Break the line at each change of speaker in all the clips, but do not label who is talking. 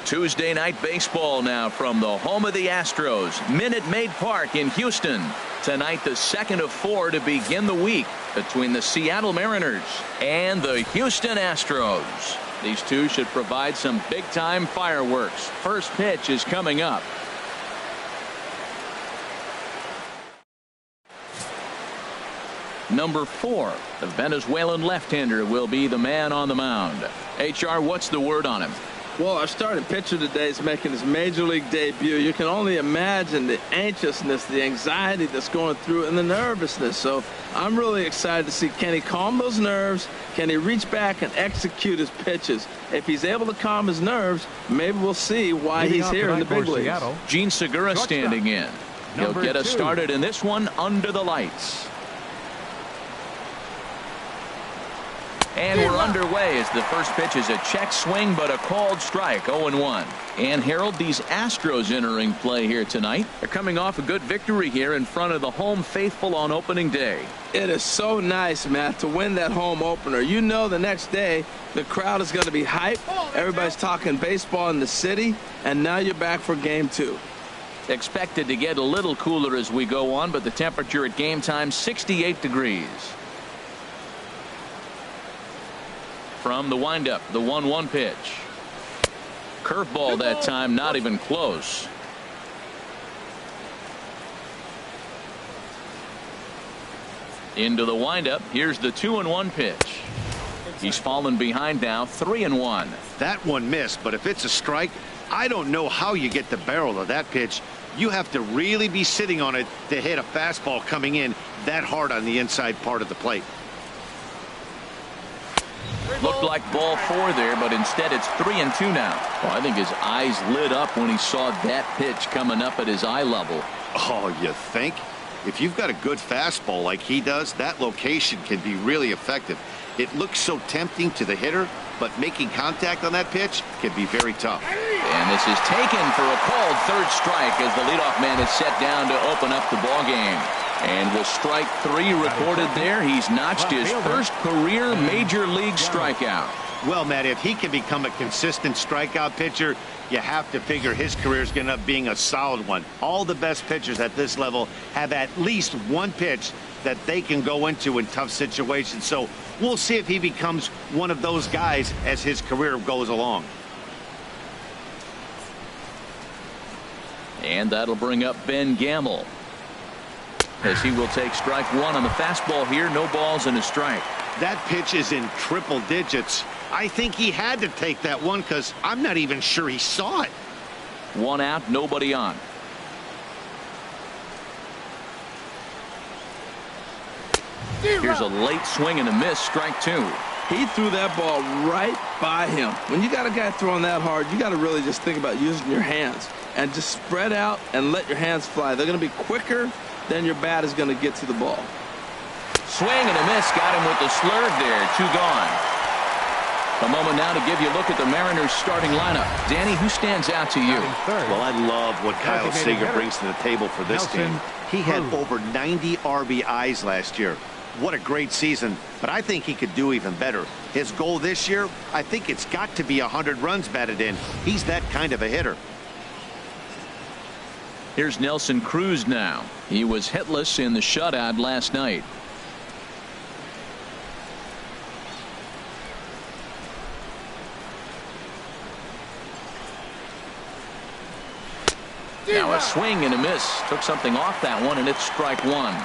Tuesday night baseball now from the home of the Astros, Minute Maid Park in Houston. Tonight, the second of 4 to begin the week between the Seattle Mariners and the Houston Astros. These two should provide some big-time fireworks. First pitch is coming up. Number 4, the Venezuelan left-hander, will be the man on the mound. HR, what's the word on him?
Well, our starting pitcher today is making his major league debut. You can only imagine the anxiousness, the anxiety that's going through, and the nervousness. So I'm really excited to see, can he calm those nerves? Can he reach back and execute his pitches? If he's able to calm his nerves, maybe we'll see why he's here in the big leagues.
Gene Segura standing in. He'll get us started in this one under the lights. And we're underway as the first pitch is a check swing, but a called strike, 0-1. And Harold, these Astros entering play here tonight. They're coming off a good victory here in front of the home faithful on opening day.
It is so nice, Matt, to win that home opener. You know the next day the crowd is going to be hyped. Everybody's talking baseball in the city, and now you're back for game 2.
Expected to get a little cooler as we go on, but the temperature at game time, 68 degrees. From the windup, the 1-1 pitch. Curveball that time, not even close. Into the windup. Here's the 2-1 pitch. He's fallen behind now, 3-1.
That one missed, but if it's a strike, I don't know how you get the barrel of that pitch. You have to really be sitting on it to hit a fastball coming in that hard on the inside part of the plate.
Looked like ball 4 there, but instead it's 3-2 now. Oh, I think his eyes lit up when he saw that pitch coming up at his eye level.
Oh, you think? If you've got a good fastball like he does, that location can be really effective. It looks so tempting to the hitter, but making contact on that pitch can be very tough.
And this is taken for a called third strike as the leadoff man is set down to open up the ball game. And with strike 3 recorded there, he's notched his first career major league strikeout.
Well, Matt, if he can become a consistent strikeout pitcher, you have to figure his career is going to end up being a solid one. All the best pitchers at this level have at least one pitch that they can go into in tough situations. So we'll see if he becomes one of those guys as his career goes along.
And that'll bring up Ben Gamble, as he will take strike 1 on the fastball here. No balls and a strike.
That pitch is in triple digits. I think he had to take that one because I'm not even sure he saw it.
1 out, nobody on. Here's a late swing and a miss, strike 2.
He threw that ball right by him. When you got a guy throwing that hard, you got to really just think about using your hands and just spread out and let your hands fly. They're going to be quicker than your bat is going to get to the ball.
Swing and a miss, got him with the slurve there. 2 gone. A moment now to give you a look at the Mariners starting lineup. Danny, who stands out to you?
Well, I love what Kyle Seager brings to the table for this team. He had over 90 RBIs last year. What a great season, but I think he could do even better. His goal this year, I think it's got to be 100 runs batted in. He's that kind of a hitter.
Here's Nelson Cruz now. He was hitless in the shutout last night. Now a swing and a miss. Took something off that one, and it's strike 1.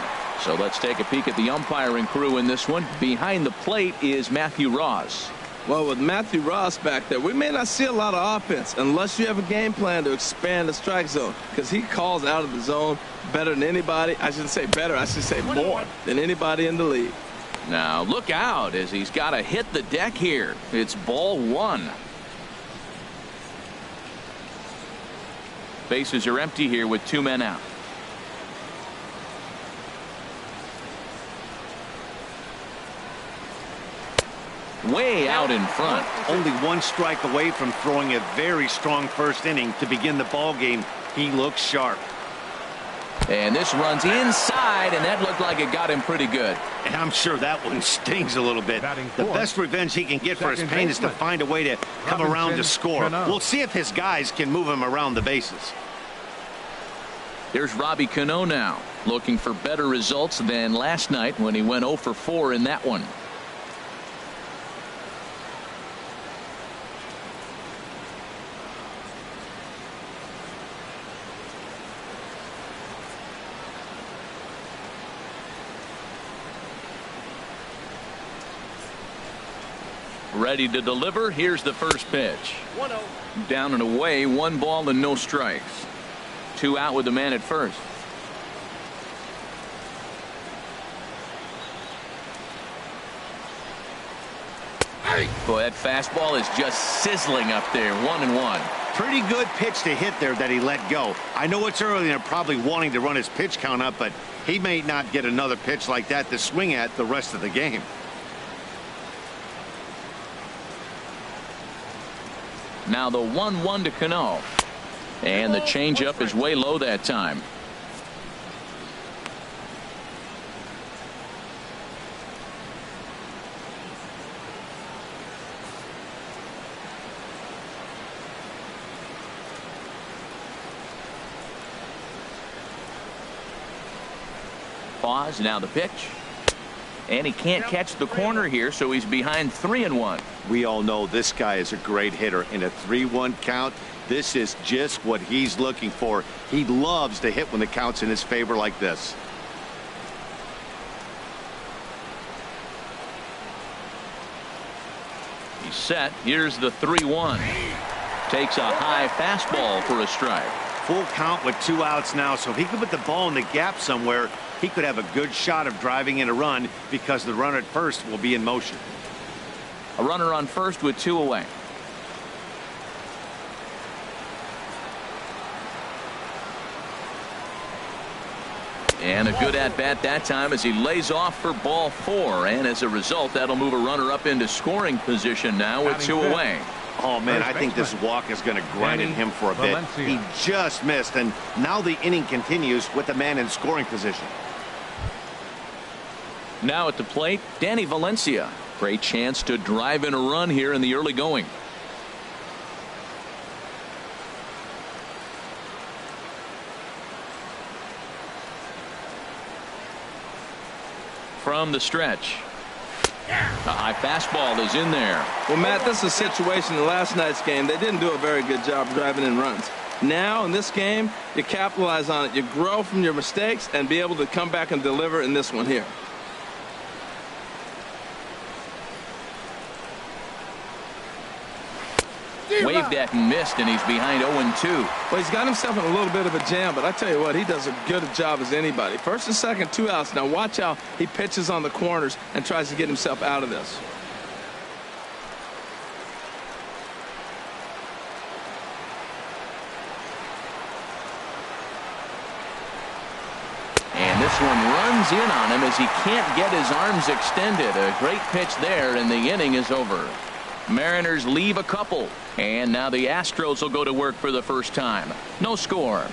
So let's take a peek at the umpiring crew in this one. Behind the plate is Matthew Ross.
Well, with Matthew Ross back there, we may not see a lot of offense unless you have a game plan to expand the strike zone, because he calls out of the zone better than anybody. I shouldn't say better, I should say more than anybody in the league.
Now look out, as he's got to hit the deck here. It's ball 1. Bases are empty here with 2 men out. Way out in front.
Only 1 strike away from throwing a very strong first inning to begin the ball game. He looks sharp.
And this runs inside, and that looked like it got him pretty good.
And I'm sure that one stings a little bit. The best revenge he can get for his pain is to find a way to come around to score. We'll see if his guys can move him around the bases.
Here's Robbie Cano now, looking for better results than last night when he went 0 for 4 in that one. Ready to deliver. Here's the first pitch. 1-0. Down and away, 1 ball and no strikes. 2 out with the man at first. Boy, that fastball is just sizzling up there. 1-1.
Pretty good pitch to hit there that he let go. I know it's early and they're probably wanting to run his pitch count up, but he may not get another pitch like that to swing at the rest of the game.
Now the 1-1 to Cano. And the changeup is way low that time. Pause. Now the pitch. And he can't catch the corner here, so he's behind 3-1.
We all know this guy is a great hitter. In a 3-1 count, this is just what he's looking for. He loves to hit when the count's in his favor like this.
He's set. Here's the 3-1. Takes a high fastball for a strike.
Full count with 2 outs now, so if he could put the ball in the gap somewhere, he could have a good shot of driving in a run because the runner at first will be in motion.
A runner on first with 2 away. And a good at-bat that time as he lays off for ball 4. And as a result, that'll move a runner up into scoring position now with 2 away.
Oh, man, I think this walk is going to grind at him for a bit. He just missed, and now the inning continues with the man in scoring position.
Now at the plate, Danny Valencia. Great chance to drive in a run here in the early going. From the stretch. A high fastball is in there.
Well, Matt, this is a situation in last night's game. They didn't do a very good job driving in runs. Now, in this game, you capitalize on it. You grow from your mistakes and be able to come back and deliver in this one here.
Waved at and missed, and he's behind 0-2.
Well, he's got himself in a little bit of a jam, but I tell you what, he does a good job as anybody. First and second, 2 outs. Now watch how he pitches on the corners and tries to get himself out of this.
And this one runs in on him as he can't get his arms extended. A great pitch there, and the inning is over. Mariners leave a couple, and now the Astros will go to work for the first time. No score.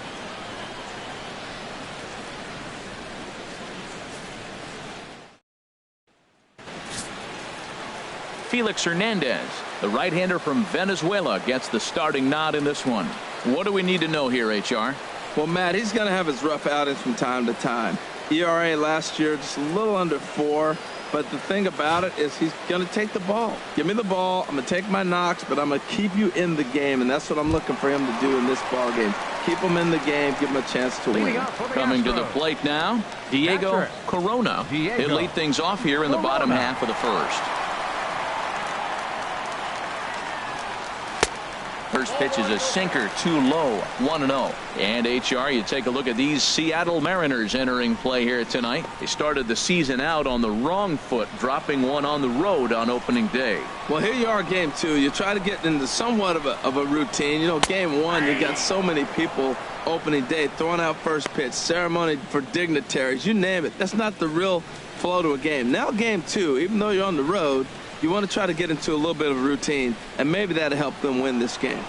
Felix Hernandez, the right-hander from Venezuela, gets the starting nod in this one. What do we need to know here, HR?
Well, Matt, he's going to have his rough outings from time to time. ERA last year just a little under 4. But the thing about it is he's going to take the ball. Give me the ball. I'm going to take my knocks, but I'm going to keep you in the game, and that's what I'm looking for him to do in this ball game. Keep him in the game. Give him a chance to win.
Coming to the plate now, Diego Corona. He'll lead things off here in the bottom half of the first. First pitch is a sinker, too low, 1-0. And HR, you take a look at these Seattle Mariners entering play here tonight. They started the season out on the wrong foot, dropping one on the road on opening day.
Well, here you are, game 2. You try to get into somewhat of a routine. You know, game 1, you got so many people opening day throwing out first pitch, ceremony for dignitaries, you name it. That's not the real flow to a game. Now game 2, even though you're on the road, you want to try to get into a little bit of a routine, and maybe that'll help them win this game.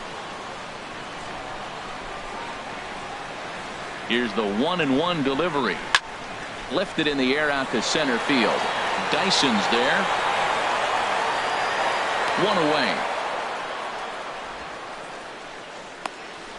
Here's the 1-1 delivery. Lifted in the air out to center field. Dyson's there. One away.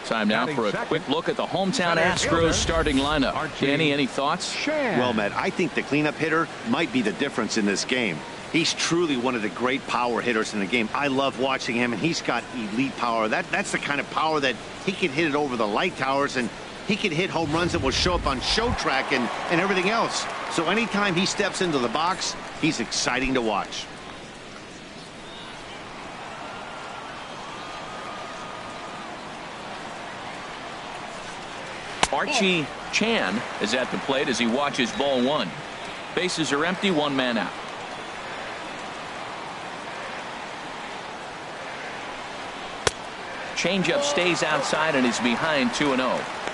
Time now for a quick look at the hometown Astros starting lineup. Danny, any thoughts?
Well, Matt, I think the cleanup hitter might be the difference in this game. He's truly one of the great power hitters in the game. I love watching him, and he's got elite power. That's the kind of power that he can hit it over the light towers, and he can hit home runs that will show up on show track and everything else. So anytime he steps into the box, he's exciting to watch.
Archie Chan is at the plate as he watches ball one. Bases are empty, one man out. Changeup stays outside and is behind 2-0.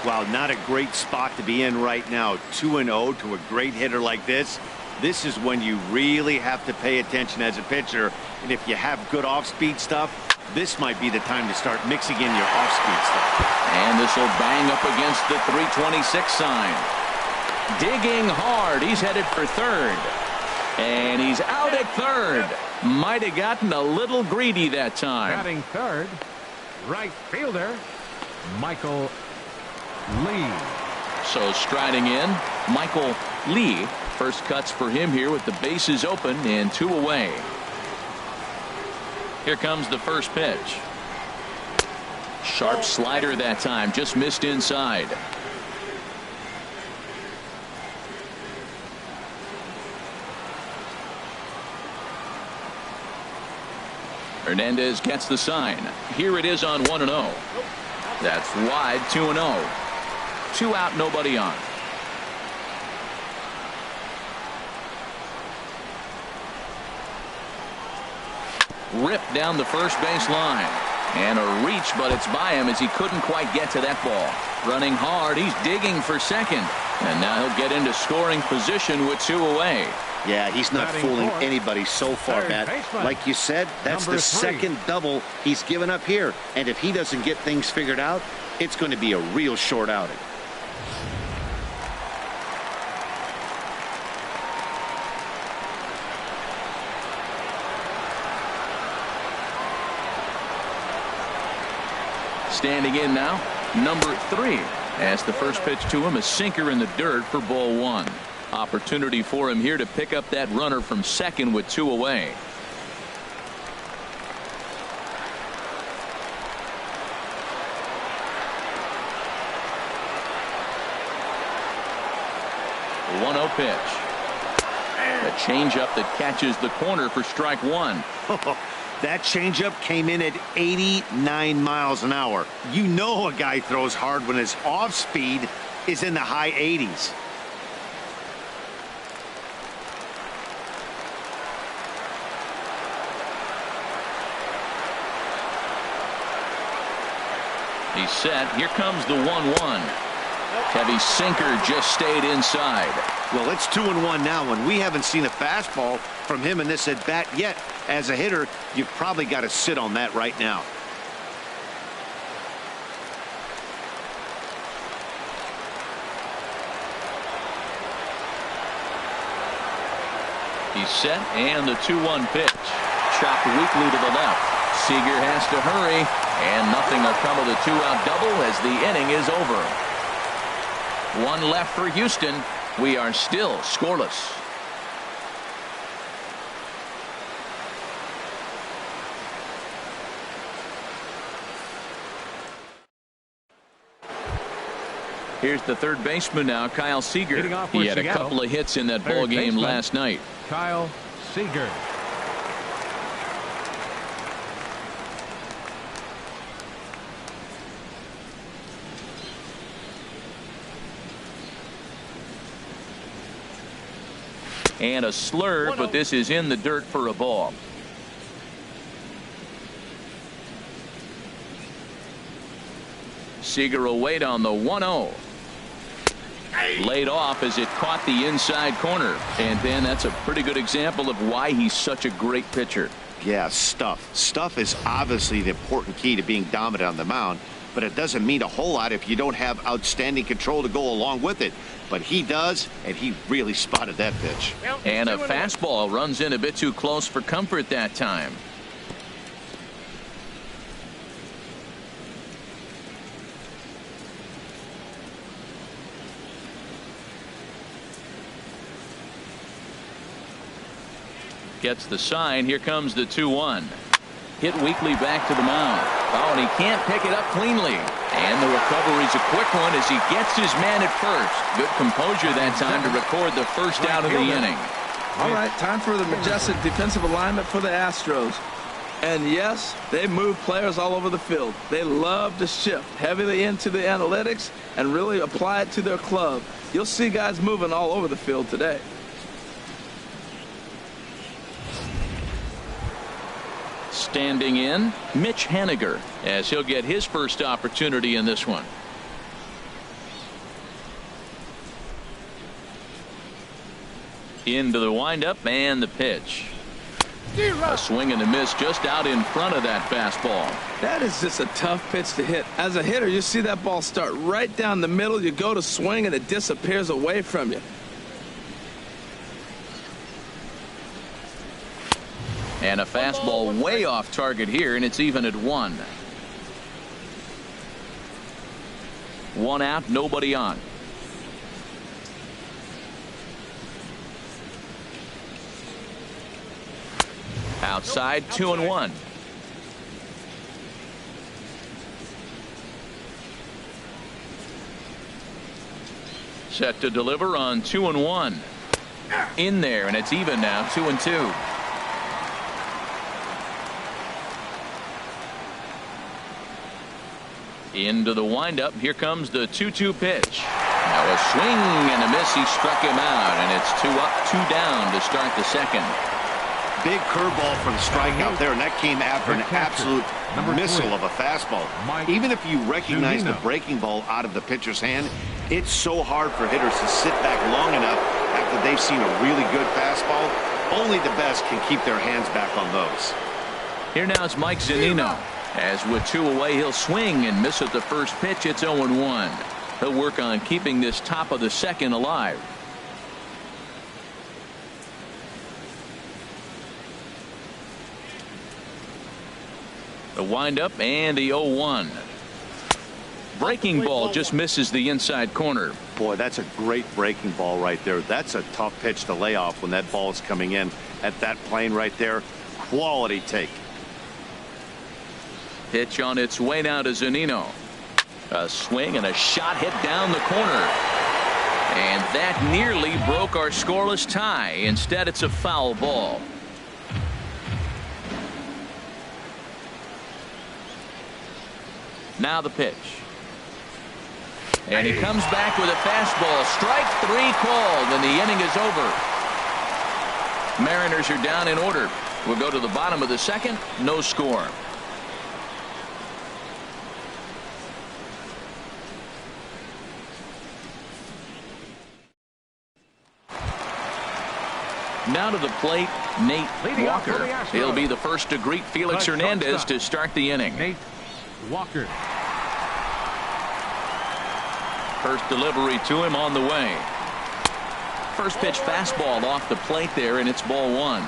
Wow, not a great spot to be in right now. 2-0 to a great hitter like this. This is when you really have to pay attention as a pitcher. And if you have good off-speed stuff, this might be the time to start mixing in your off-speed stuff.
And this will bang up against the 326 sign. Digging hard. He's headed for third. And he's out at third. Might have gotten a little greedy that time.
Batting third, right fielder, Michael Lee.
So striding in, Michael Lee. First cuts for him here with the bases open and 2 away. Here comes the first pitch. Sharp slider that time, just missed inside. Hernandez gets the sign. Here it is on 1-0. That's wide, 2-0. 2 out, nobody on. Ripped down the first base line. And a reach, but it's by him as he couldn't quite get to that ball. Running hard, he's digging for second. And now he'll get into scoring position with 2 away.
Yeah, he's not fooling anybody so far, Matt. Like you said, that's the second double he's given up here. And if he doesn't get things figured out, it's going to be a real short outing.
Standing in now, number 3. As the first pitch to him, a sinker in the dirt for ball 1. Opportunity for him here to pick up that runner from second with 2 away. The 1-0 pitch. A changeup that catches the corner for strike 1.
That changeup came in at 89 miles an hour. You know a guy throws hard when his off speed is in the high 80s.
He's set. Here comes the 1-1. Heavy sinker just stayed inside.
Well, it's 2-1 now, and we haven't seen a fastball from him in this at bat yet. As a hitter, you've probably got to sit on that right now.
He's set, and the 2-1 pitch. Chopped weakly to the left. Seager has to hurry, and nothing will come of the 2-out double as the inning is over. 1 left for Houston. We are still scoreless. Here's the third baseman now, Kyle Seager. He had a couple of hits in that ball game last night.
Kyle Seager.
And a slur, but this is in the dirt for a ball. Seager will wait on the 1-0. Laid off as it caught the inside corner. And then that's a pretty good example of why he's such a great pitcher.
Yeah, stuff. Stuff is obviously the important key to being dominant on the mound. but it doesn't mean a whole lot if you don't have outstanding control to go along with it. But he does, and he really spotted that pitch.
And a fastball runs in a bit too close for comfort that time. Gets the sign. Here comes the 2-1. Hit weakly back to the mound. Oh, and he can't pick it up cleanly. And the recovery's a quick one as he gets his man at first. Good composure that time to record the first out of the inning.
All right, time for the majestic defensive alignment for the Astros. And yes, they move players all over the field. They love to shift heavily into the analytics and really apply it to their club. You'll see guys moving all over the field today.
Standing in, Mitch Haniger, as he'll get his first opportunity in this one. Into the windup and the pitch. A swing and a miss just out in front of that fastball.
That is just a tough pitch to hit. As a hitter, you see that ball start right down the middle. You go to swing and it disappears away from you.
And a fastball way off target here, and it's even at 1. 1 out, nobody on. Outside, 2-1. Set to deliver on 2-1. In there, and it's even now, 2-2. Into the windup. Here comes the 2-2 pitch. Now a swing and a miss. He struck him out, and it's 2 up, 2 down to start the second.
Big curveball for the strikeout there, and that came after an absolute missile of a fastball. Even if you recognize the breaking ball out of the pitcher's hand, it's so hard for hitters to sit back long enough after they've seen a really good fastball. Only the best can keep their hands back on those.
Here now is Mike Zunino. As with 2 away, he'll swing and miss at the first pitch. It's 0-1. He'll work on keeping this top of the second alive. The windup and the 0-1. Breaking ball just misses the inside corner.
Boy, that's a great breaking ball right there. That's a tough pitch to lay off when that ball is coming in at that plane right there. Quality take.
Pitch on its way now to Zunino. A swing and a shot hit down the corner. And that nearly broke our scoreless tie. Instead, it's a foul ball. Now the pitch. And he comes back with a fastball. Strike 3 called, and the inning is over. Mariners are down in order. We'll go to the bottom of the second. No score. Now to the plate, Nate Walker. He'll be the first to greet Felix Hernandez to start the inning.
Nate Walker.
First delivery to him on the way. First pitch fastball off the plate there, and it's ball 1.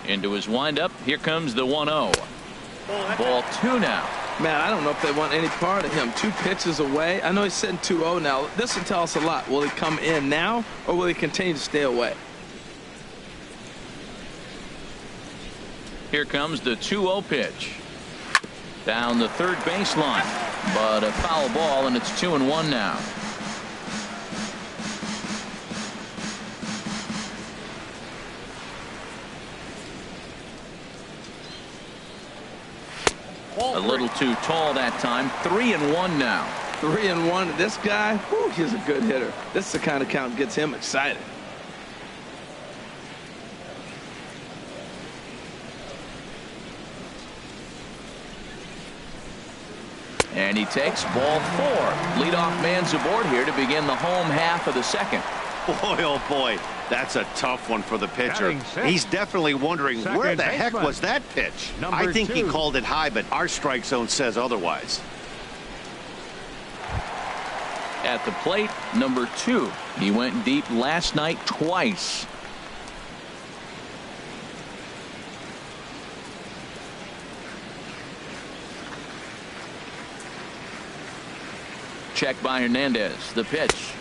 Into his windup. Here comes the 1-0. Ball 2 now.
Man, I don't know if they want any part of him. 2 pitches away. I know he's sitting 2-0 now. This will tell us a lot. Will he come in now, or will he continue to stay away?
Here comes the 2-0 pitch. Down the third baseline. But a foul ball, and it's 2-1 now. A little too tall that time. 3-1 now.
3-1. This guy, whew, he's a good hitter. This is the kind of count that gets him excited. And he takes ball 4. Leadoff man's aboard here to begin the home half of the second.
Boy, oh boy, that's a tough one for the pitcher. He's definitely wondering, where the heck was that pitch? I think he called it high, but our strike zone says otherwise.
At the plate, number 2. He went deep last night twice. Check by Hernandez. The pitch.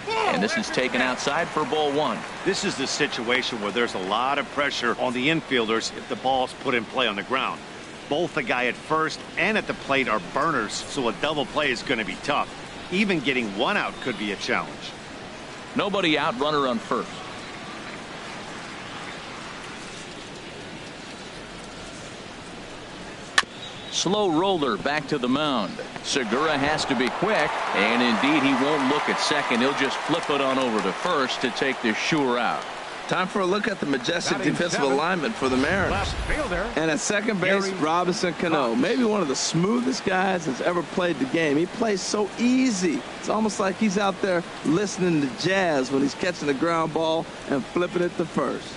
And this is taken outside for ball 1.
This is the situation where there's a lot of pressure on the infielders if the ball's put in play on the ground. Both the guy at first and at the plate are burners, so a double play is going to be tough. Even getting one out could be a challenge.
Nobody out, runner on first. Slow roller back to the mound. Segura has to be quick, and indeed he won't look at second. He'll just flip it on over to first to take this sure out.
Time for a look at the majestic defensive alignment for the Mariners. And at second base, Robinson Cano, maybe one of the smoothest guys that's ever played the game. He plays so easy. It's almost like he's out there listening to jazz when he's catching the ground ball and flipping it to first.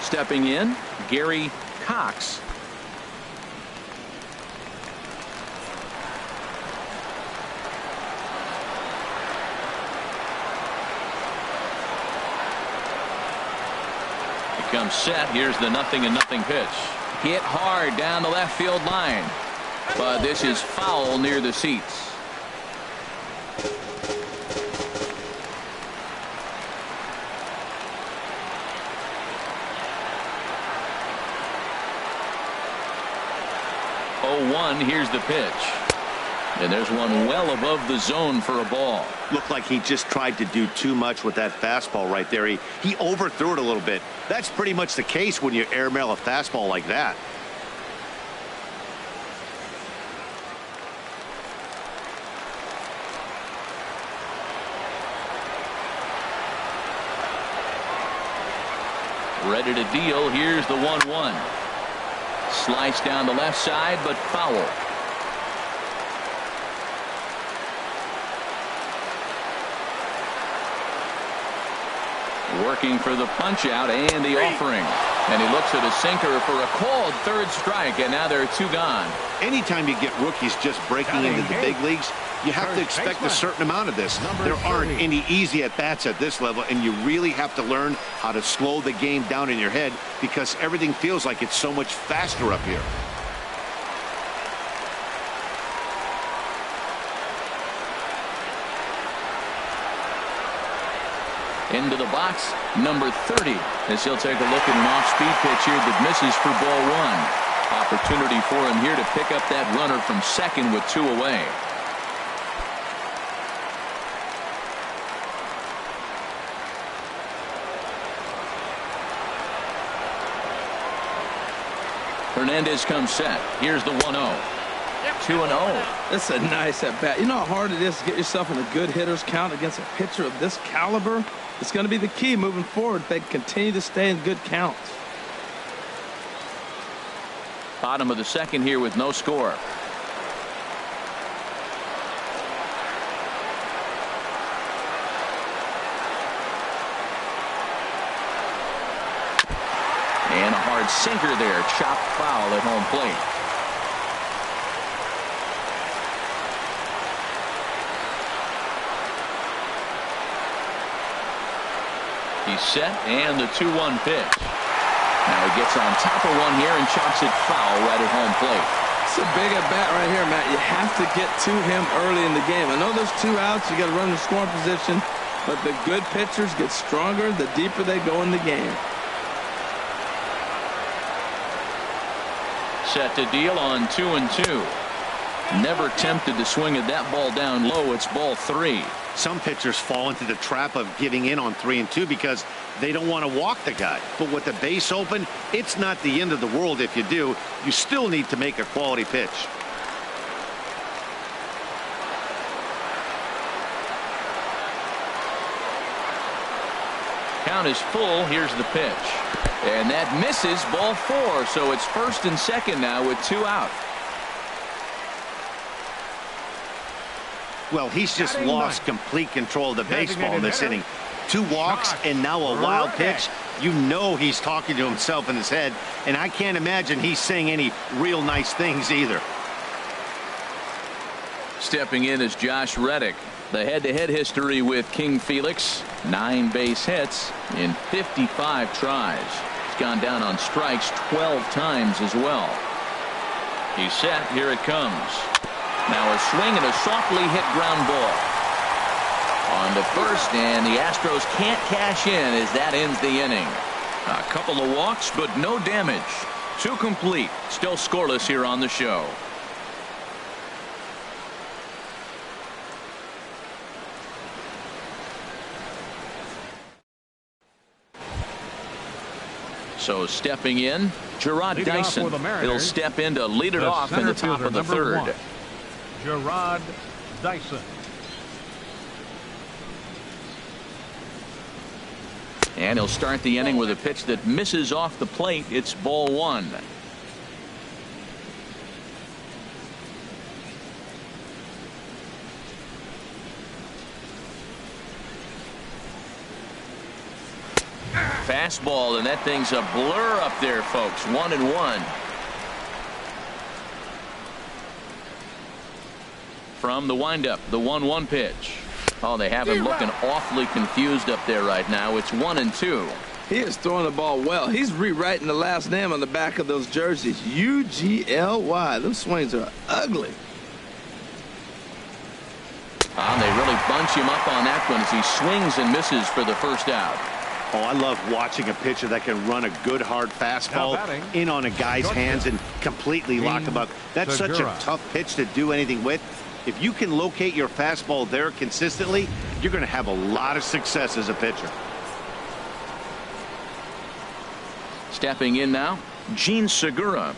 Stepping in, Gary Cox. Comes set. Here's the 0-0 pitch. Hit hard down the left field line, but this is foul near the seats. Here's the pitch. And there's one well above the zone for a ball.
Looked like he just tried to do too much with that fastball right there. He overthrew it a little bit. That's pretty much the case when you airmail a fastball like that.
Ready to deal. Here's the 1-1. Slice down the left side, but foul. Working for the punch out and the offering. And he looks at a sinker for a called third strike, and now there are 2 gone.
Anytime you get rookies just breaking into the big leagues, you have to expect a certain amount of this. There aren't any easy at-bats at this level, and you really have to learn how to slow the game down in your head because everything feels like it's so much faster up here.
Into the box, number 30, as he'll take a look at an off-speed pitch here that misses for ball 1. Opportunity for him here to pick up that runner from second with 2 away. Hernandez comes set. Here's the 1-0. 2-0.
That's a nice at-bat. You know how hard it is to get yourself in a good hitter's count against a pitcher of this caliber? It's going to be the key moving forward if they continue to stay in good counts.
Bottom of the second here with no score. And a hard sinker there. Chopped foul at home plate. He's set, and the 2-1 pitch. Now he gets on top of one here and chops it foul right at home plate.
It's a big at bat right here, Matt. You have to get to him early in the game. I know there's 2 outs. You got to run the scoring position, but the good pitchers get stronger the deeper they go in the game.
Set to deal on 2-2. Never tempted to swing at that ball down low. It's ball 3.
Some pitchers fall into the trap of giving in on 3-2 because they don't want to walk the guy. But with the base open, it's not the end of the world if you do. You still need to make a quality pitch.
Count is full. Here's the pitch. And that misses, ball 4. So it's first and second now with 2 out.
Well, he's just
Batting
lost
ninth.
complete control of the baseball in this
Designated
inning. 2 walks
Josh
and now a wild
Reddick.
pitch. You know he's talking to himself in his head, and I can't imagine he's saying any real nice things either.
Stepping in is Josh Reddick. The head-to-head history with King Felix: 9 base hits in 55 tries. He's gone down on strikes 12 times as well. He's set. Here it comes. Now a swing and a softly hit ground ball on to first, and the Astros can't cash in as that ends the inning. A couple of walks, but no damage. 2 complete. Still scoreless here on the show. So stepping in, Gerard
Leading off
Dyson.
for the Mariners,
He'll step in to lead it
the
off in the
center
top of the
fielder, number
third.
1, Gerard Dyson.
And he'll start the inning with a pitch that misses off the plate. It's ball 1. Fastball, and that thing's a blur up there, folks. 1-1. From the windup, the 1-1 pitch. Oh, they have him looking awfully confused up there right now. It's 1-2.
He is throwing the ball well. He's rewriting the last name on the back of those jerseys. UGLY. Those swings are ugly.
They really bunch him up on that one as he swings and misses for the first out.
Oh, I love watching a pitcher that can run a good hard fastball in on a guy's hands and completely lock him up. That's such a tough pitch to do anything with. If you can locate your fastball there consistently, you're going to have a lot of success as a pitcher.
Stepping in now, Gene Segura.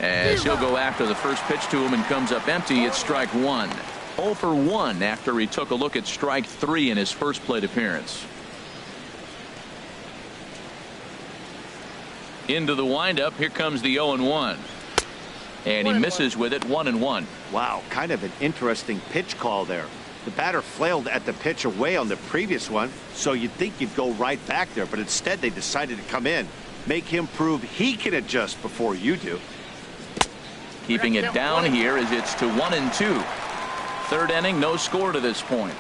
As he'll go after the first pitch to him and comes up empty, it's strike 1. 0 for 1 after he took a look at strike 3 in his first plate appearance. Into the windup. Here comes the 0-1. And he misses with it. 1-1.
Wow, kind of an interesting pitch call there. The batter flailed at the pitch away on the previous one, so you'd think you'd go right back there, but instead they decided to come in, make him prove he can adjust before you do.
Keeping it down here as it's to 1-2. Third inning, no score to this point.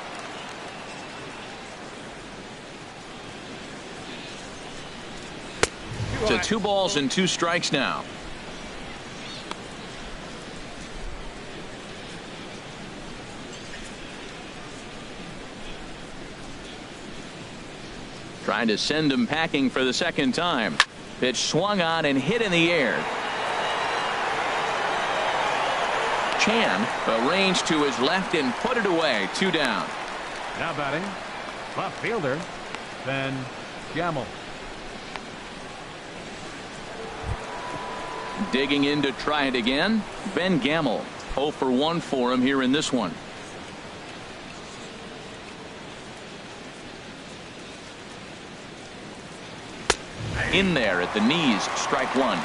To 2 balls and 2 strikes now. Trying to send him packing for the second time. Pitch swung on and hit in the air. Chan arranged to his left and put it away. 2 down.
Now batting, left fielder, Ben Gamel.
Digging in to try it again, Ben Gamel. 0 for 1 for him here in this one. In there at the knees, strike 1.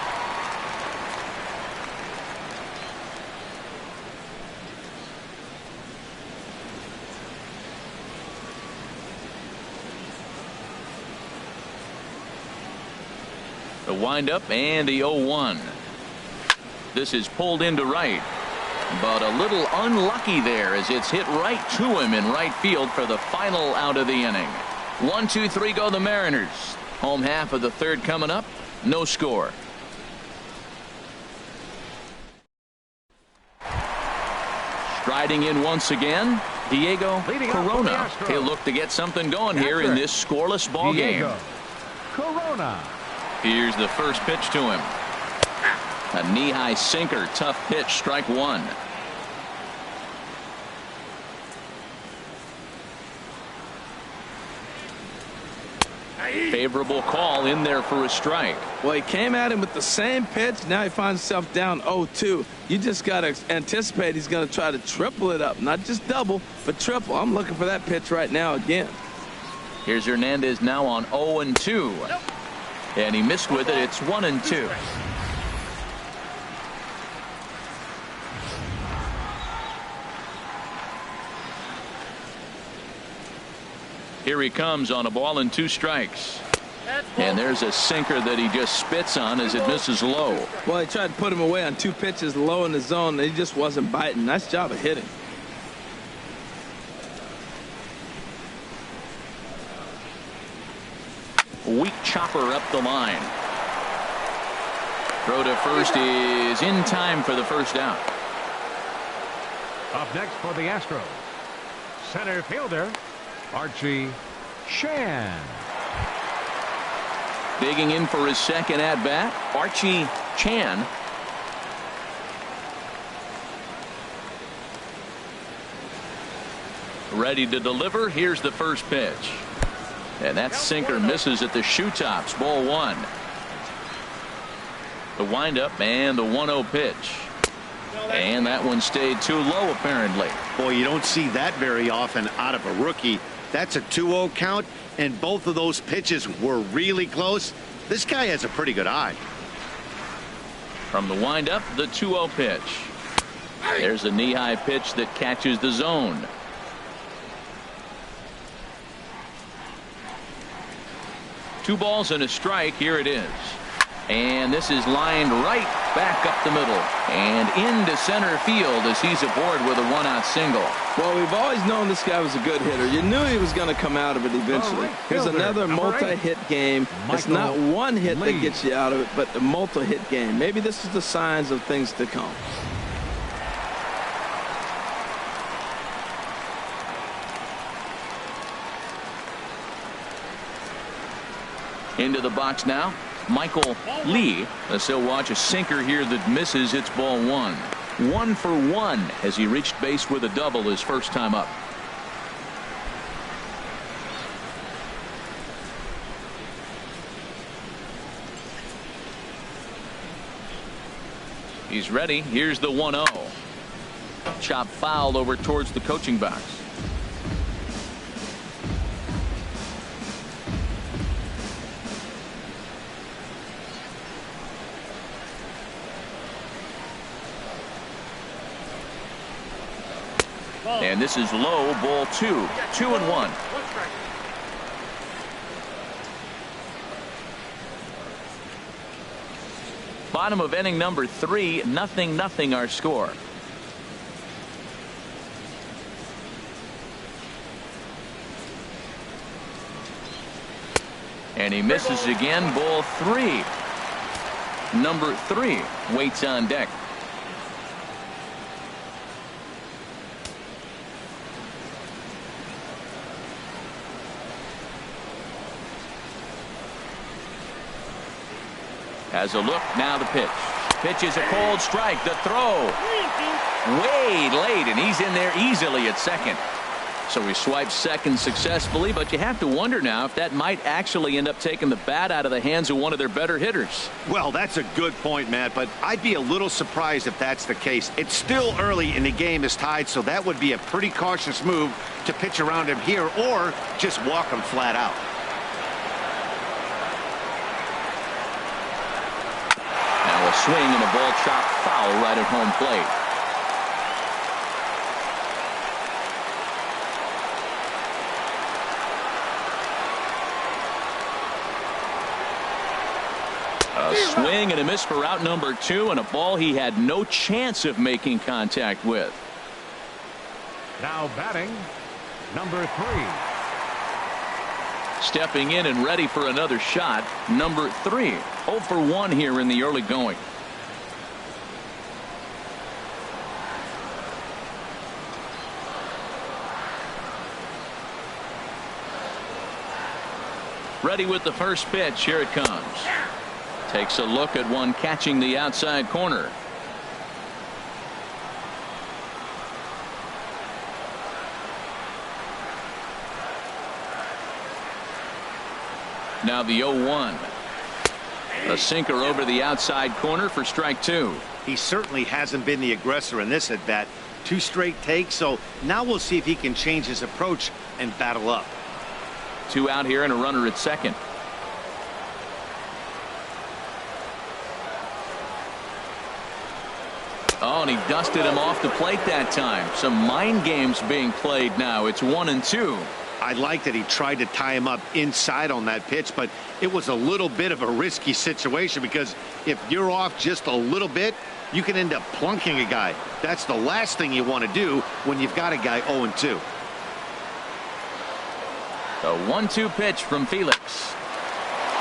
The windup and the 0-1. This is pulled into right, but a little unlucky there as it's hit right to him in right field for the final out of the inning. 1, 2, 3 go the Mariners. Home half of the third coming up. No score. Striding in once again, Diego Corona. He'll look to get something going here in this scoreless ball game.
Corona.
Here's the first pitch to him. A knee-high sinker, tough pitch, strike 1. Favorable call in there for a strike.
Well, he came at him with the same pitch. Now he finds himself down 0-2. You just got to anticipate he's going to try to triple it up. Not just double, but triple. I'm looking for that pitch right now again.
Here's Hernandez now on 0-2. And he missed with it. It's 1-2. Here he comes on a ball and 2 strikes. And there's a sinker that he just spits on as it misses low.
Well, he tried to put him away on 2 pitches low in the zone. And he just wasn't biting. Nice job of hitting.
Weak chopper up the line. Throw to first is in time for the first out.
Up next for the Astros, center fielder Archie Chan.
Digging in for his second at bat, Archie Chan. Ready to deliver. Here's the first pitch. And that sinker misses at the shoe tops. Ball 1. The windup and the 1-0 pitch. And that one stayed too low, apparently.
Boy, you don't see that very often out of a rookie. That's a 2-0 count, and both of those pitches were really close. This guy has a pretty good eye.
From the windup, the 2-0 pitch. There's a knee-high pitch that catches the zone. Two balls and a strike. Here it is. And this is lined right back up the middle and into center field as he's aboard with a 1-out single.
Well, we've always known this guy was a good hitter. You knew he was going to come out of it eventually. Here's another multi-hit game. It's not one hit that gets you out of it, but a multi-hit game. Maybe this is the signs of things to come.
Into the box now, Michael Lee, as he'll watch a sinker here that misses. It's ball 1. 1 for 1 as he reached base with a double his first time up. He's ready. Here's the 1-0. Chop foul over towards the coaching box. And this is low, ball 2. 2-1. Bottom of inning number 3, 0-0 our score. And he misses again, ball 3. Number 3 waits on deck. Has a look, now the pitch. Pitch is a cold strike. The throw way late, and he's in there easily at second. So he swipes second successfully, but you have to wonder now if that might actually end up taking the bat out of the hands of one of their better hitters.
Well, that's a good point, Matt, but I'd be a little surprised if that's the case. It's still early and the game is tied, so that would be a pretty cautious move to pitch around him here or just walk him flat out.
A swing and a ball chopped foul right at home plate. A swing and a miss for out number 2, and a ball he had no chance of making contact with.
Now batting, number 3.
Stepping in and ready for another shot, number 3. 0 for 1 here in the early going. Ready with the first pitch. Here it comes. Takes a look at one catching the outside corner. Now the 0-1. A sinker over the outside corner for strike 2.
He certainly hasn't been the aggressor in this at bat. 2 straight takes, so now we'll see if he can change his approach and battle up.
2 out here and a runner at second. Oh, and he dusted him off the plate that time. Some mind games being played now. It's 1-2.
I like that he tried to tie him up inside on that pitch, but it was a little bit of a risky situation because if you're off just a little bit, you can end up plunking a guy. That's the last thing you want to do when you've got a guy 0-2.
The 1-2 pitch from Felix.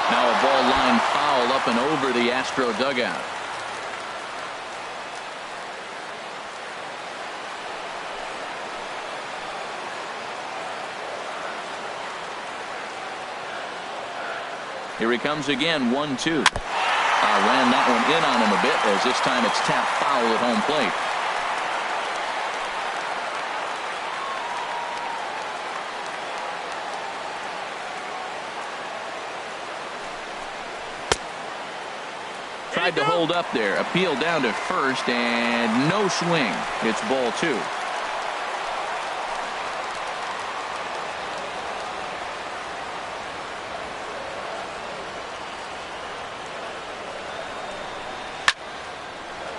Now a ball line foul up and over the Astro dugout. Here he comes again, 1-2. Ran that one in on him a bit, as this time it's tapped foul at home plate. Tried to hold up there, appeal down to first, and no swing. It's ball 2.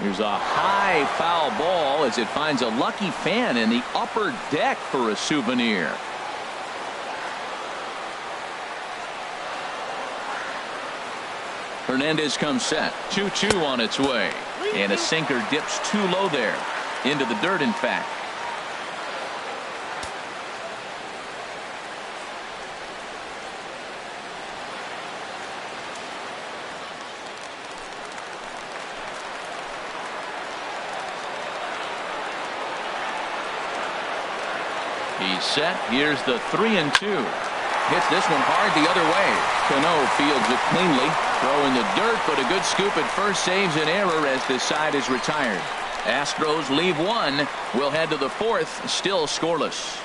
Here's a high foul ball as it finds a lucky fan in the upper deck for a souvenir. Hernandez comes set. 2-2 on its way. And a sinker dips too low there. Into the dirt, in fact. He's set. Here's the 3-2. Hits this one hard the other way. Cano fields it cleanly. Throw in the dirt, but a good scoop at first saves an error as this side is retired. Astros leave 1. We'll head to the 4th, still scoreless.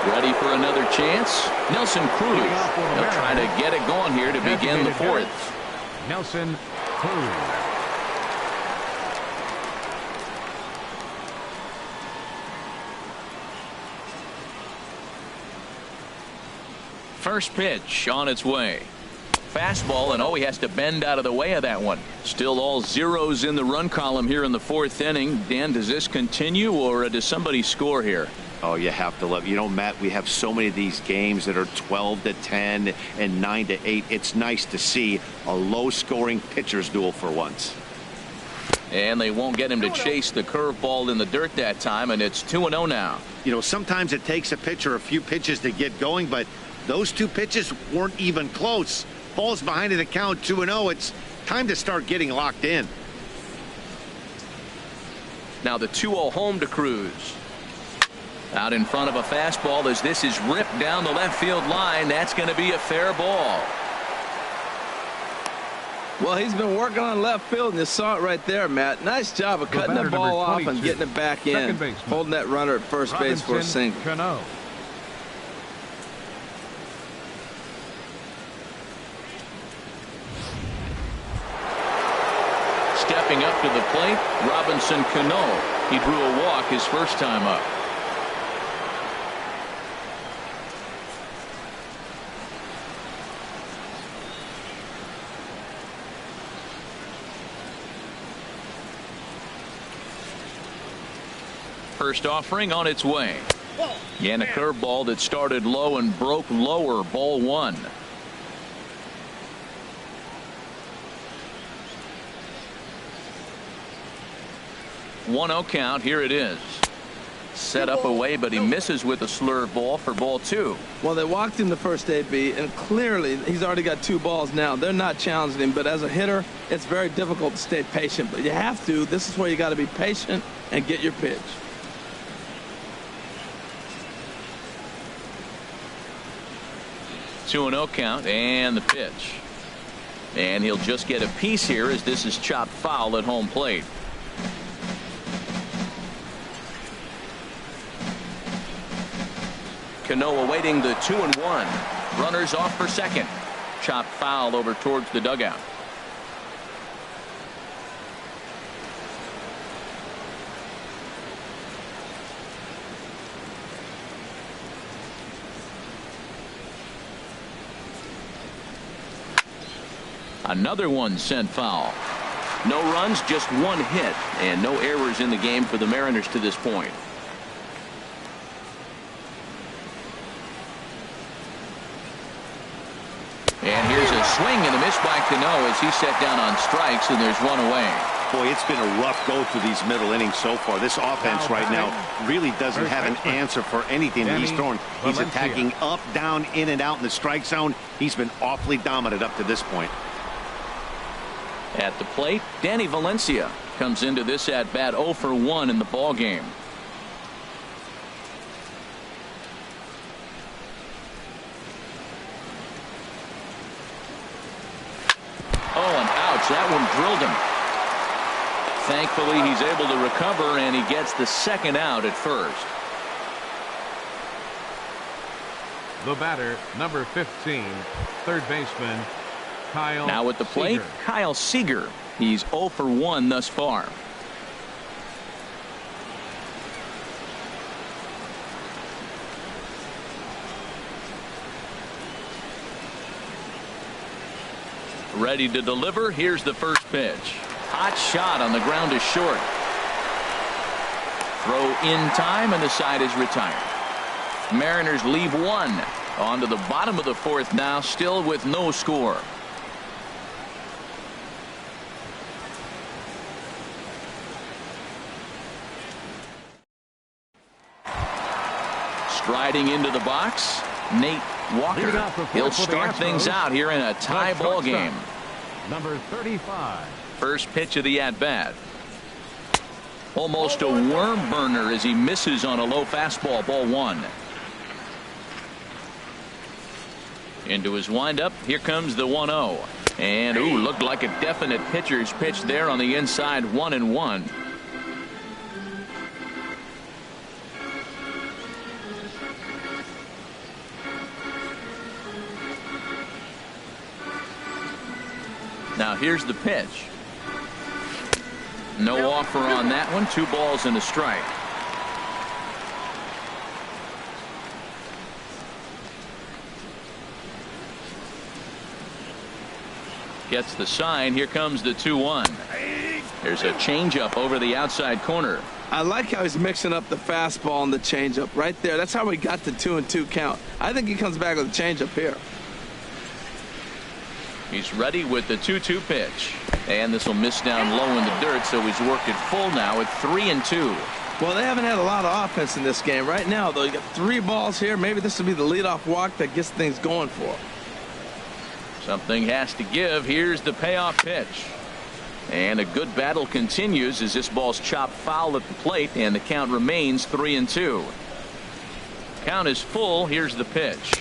Ready for another chance? Nelson Cruz. They'll try to get it going here to begin the 4th.
Nelson Cruz.
First pitch on its way. Fastball, and he has to bend out of the way of that one. Still all zeros in the run column here in the 4th inning. Dan, does this continue, or does somebody score here?
Oh, you have to love, Matt, we have so many of these games that are 12-10 and 9-8. It's nice to see a low-scoring pitcher's duel for once.
And they won't get him to chase the curveball in the dirt that time, and it's 2-0 now.
Sometimes it takes a pitcher a few pitches to get going, but those 2 pitches weren't even close. Ball's behind in the count, 2-0. It's time to start getting locked in.
Now the 2-0 home to Cruz. Out in front of a fastball as this is ripped down the left field line. That's going to be a fair ball.
Well, he's been working on left field, and you saw it right there, Matt. Nice job of cutting the ball off and getting it back in. Holding that runner at first base for a single.
Cano.
Stepping up to the plate, Robinson Cano. He drew a walk his first time up. First offering on its way. And a curveball that started low and broke lower, ball 1. One-0 count. Here it is. Set up away, but he misses with a slurve ball for ball 2.
Well, they walked him the first AB, and clearly he's already got 2 balls now. They're not challenging him, but as a hitter, it's very difficult to stay patient. But you have to. This is where you got to be patient and get your pitch.
Two and 0 count, and the pitch. And he'll just get a piece here as this is chopped foul at home plate. Cano awaiting the 2-1. Runners off for second. Chopped foul over towards the dugout. Another one sent foul. No runs, just one hit, and no errors in the game for the Mariners to this point. And here's a swing and a miss by Cano as he's set down on strikes, and there's one away.
Boy, it's been a rough go through these middle innings so far. This offense right now really doesn't have an answer for anything that he's throwing. He's attacking up, down, in and out in the strike zone. He's been awfully dominant up to this point.
At the plate, Danny Valencia comes into this at bat 0 for 1 in the ball game. Oh, and ouch, that one drilled him. Thankfully, he's able to recover, and he gets the second out at first.
The batter, number 15, third baseman, Kyle
Now at the plate,
Seager.
Kyle Seager. He's 0 for 1 thus far. Ready to deliver. Here's the first pitch. Hot shot on the ground is short. Throw in time, and the side is retired. Mariners leave one. On to the bottom of the fourth now, still with no score. Striding into the box, Nate Walker. He'll start things out here in a tie ball game.
Number 35.
First pitch of the at-bat. Almost a worm burner as he misses on a low fastball. Ball 1. Into his windup. Here comes the 1-0. And ooh, looked like a definite pitcher's pitch there on the inside. 1-1. Now here's the pitch. No offer on that one. 2 balls and a strike. Gets the sign. Here comes the 2-1. There's a changeup over the outside corner.
I like how he's mixing up the fastball and the changeup right there. That's how we got the 2-2 count. I think he comes back with a changeup here.
He's ready with the 2-2 pitch. And this will miss down low in the dirt, so he's worked it full now at 3-2.
Well, they haven't had a lot of offense in this game. Right now, though, you got 3 balls here. Maybe this will be the leadoff walk that gets things going for him.
Something has to give. Here's the payoff pitch. And a good battle continues as this ball's chopped foul at the plate, and the count remains 3-2. Count is full. Here's the pitch.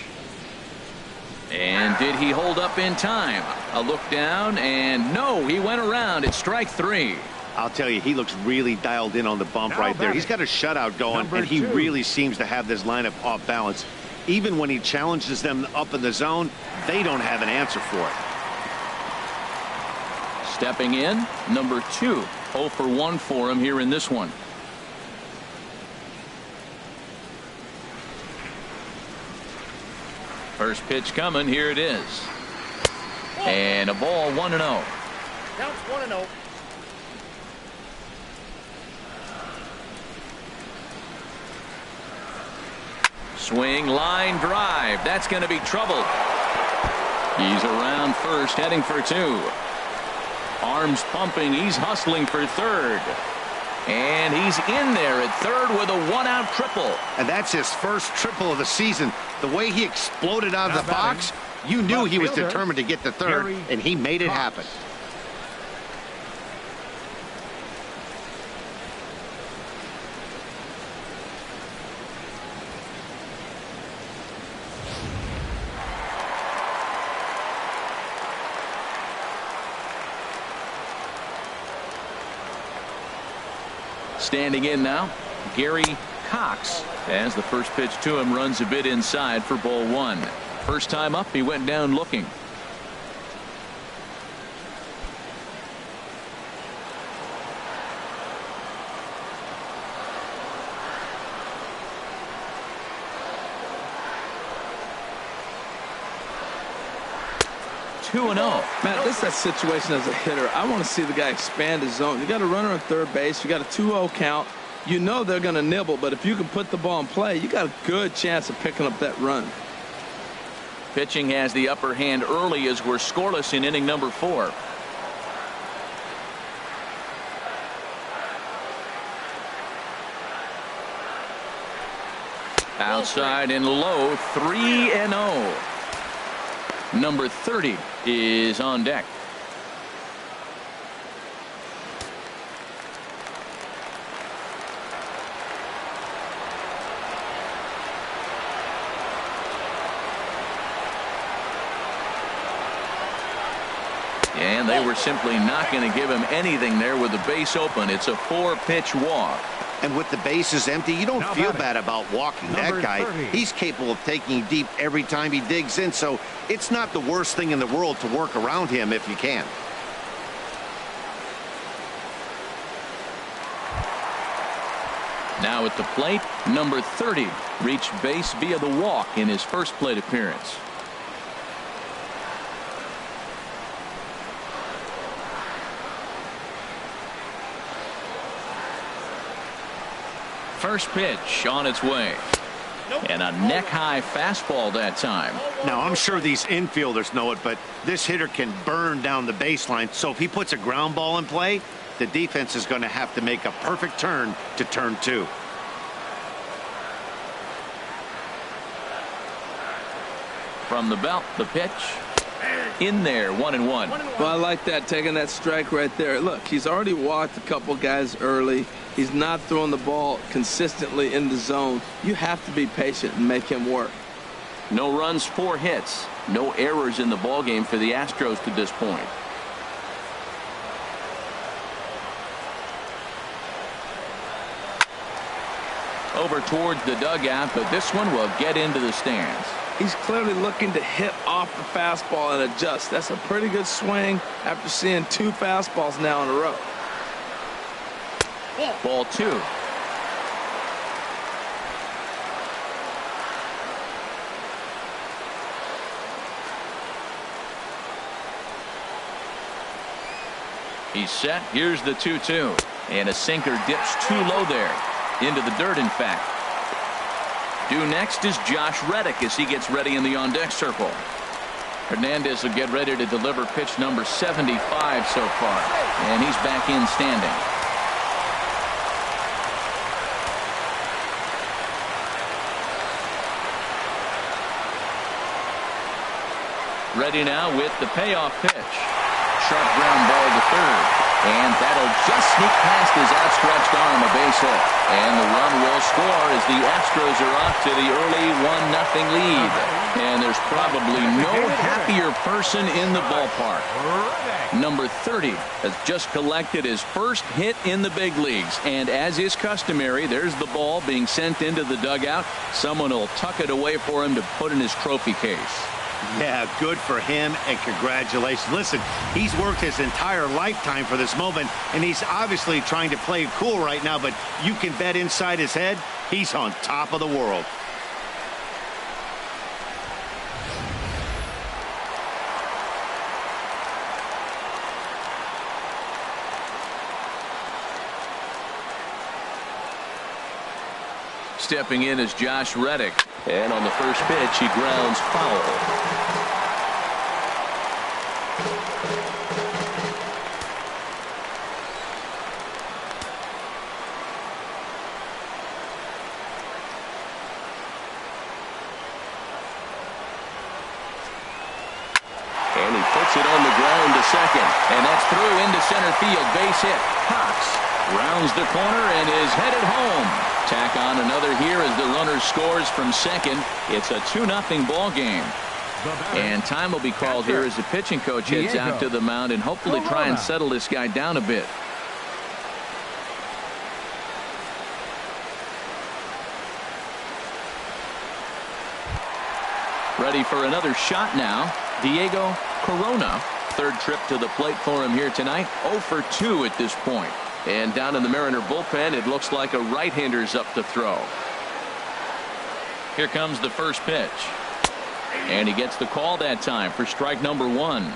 And did he hold up in time? A look down, and no, he went around. It's strike 3.
I'll tell you, he looks really dialed in on the bump right there. He's got a shutout going, and he really seems to have this lineup off balance. Even when he challenges them up in the zone, they don't have an answer for it.
Stepping in, number 2. 0 for 1 for him here in this one. First pitch coming. Here it is. And a ball 1-0.
Counts 1-0.
Swing, line drive. That's going to be trouble. He's around first, heading for 2. Arms pumping. He's hustling for third. And he's in there at third with a 1-out triple.
And that's his first triple of the season. The way he exploded out of the box, you knew he was determined to get to third, and he made it happen.
Standing in now, Gary Cox, as the first pitch to him runs a bit inside for ball 1. First time up, he went down looking. 2-0.
Matt, this is that situation as a hitter. I want to see the guy expand his zone. You got a runner on third base. You got a 2-0 count. You know they're going to nibble, but if you can put the ball in play, you got a good chance of picking up that run.
Pitching has the upper hand early as we're scoreless in inning number 4. Outside and low, 3-0. Number 30 is on deck. And they were simply not going to give him anything there with the base open. It's a 4-pitch walk.
And with the bases empty, you don't feel bad about walking that guy.
30.
He's capable of taking deep every time he digs in, so it's not the worst thing in the world to work around him if you can.
Now at the plate, number 30 reached base via the walk in his first plate appearance. First pitch on its way. And a neck-high fastball that time.
Now, I'm sure these infielders know it, but this hitter can burn down the baseline. So if he puts a ground ball in play, the defense is going to have to make a perfect turn to turn 2.
From the belt, the pitch. In there, 1-1.
Well, I like that, taking that strike right there. Look, he's already walked a couple guys early. He's not throwing the ball consistently in the zone. You have to be patient and make him work.
No runs, 4 hits. No errors in the ballgame for the Astros to this point. Over towards the dugout, but this one will get into the stands.
He's clearly looking to hit off the fastball and adjust. That's a pretty good swing after seeing 2 fastballs now in a row.
Ball 2. He's set. Here's the 2-2. And a sinker dips too low there. Into the dirt, in fact. Due next is Josh Reddick as he gets ready in the on-deck circle. Hernandez will get ready to deliver pitch number 75 so far. And he's back in standing. Ready now with the payoff pitch. Sharp ground ball to third. And that'll just sneak past his outstretched arm, a base hit. And the run will score as the Astros are off to the early 1-0 lead. And there's probably no happier person in the ballpark. Number 30 has just collected his first hit in the big leagues. And as is customary, there's the ball being sent into the dugout. Someone will tuck it away for him to put in his trophy case.
Yeah, good for him, and congratulations. Listen, he's worked his entire lifetime for this moment, and he's obviously trying to play cool right now, but you can bet inside his head, he's on top of the world.
Stepping in is Josh Reddick. And on the first pitch, he grounds foul. And he puts it on the ground to second. And that's through into center field. Base hit. Cox rounds the corner and is headed home. Tack on another here as the runner scores from second. It's a 2-0 ball game. And time will be called here as the pitching coach heads out to the mound and hopefully try and settle this guy down a bit. Ready for another shot now. Diego Corona. Third trip to the plate for him here tonight. 0 for 2 at this point. And down in the Mariner bullpen, it looks like a right-hander's up to throw. Here comes the first pitch. And he gets the call that time for strike number 1.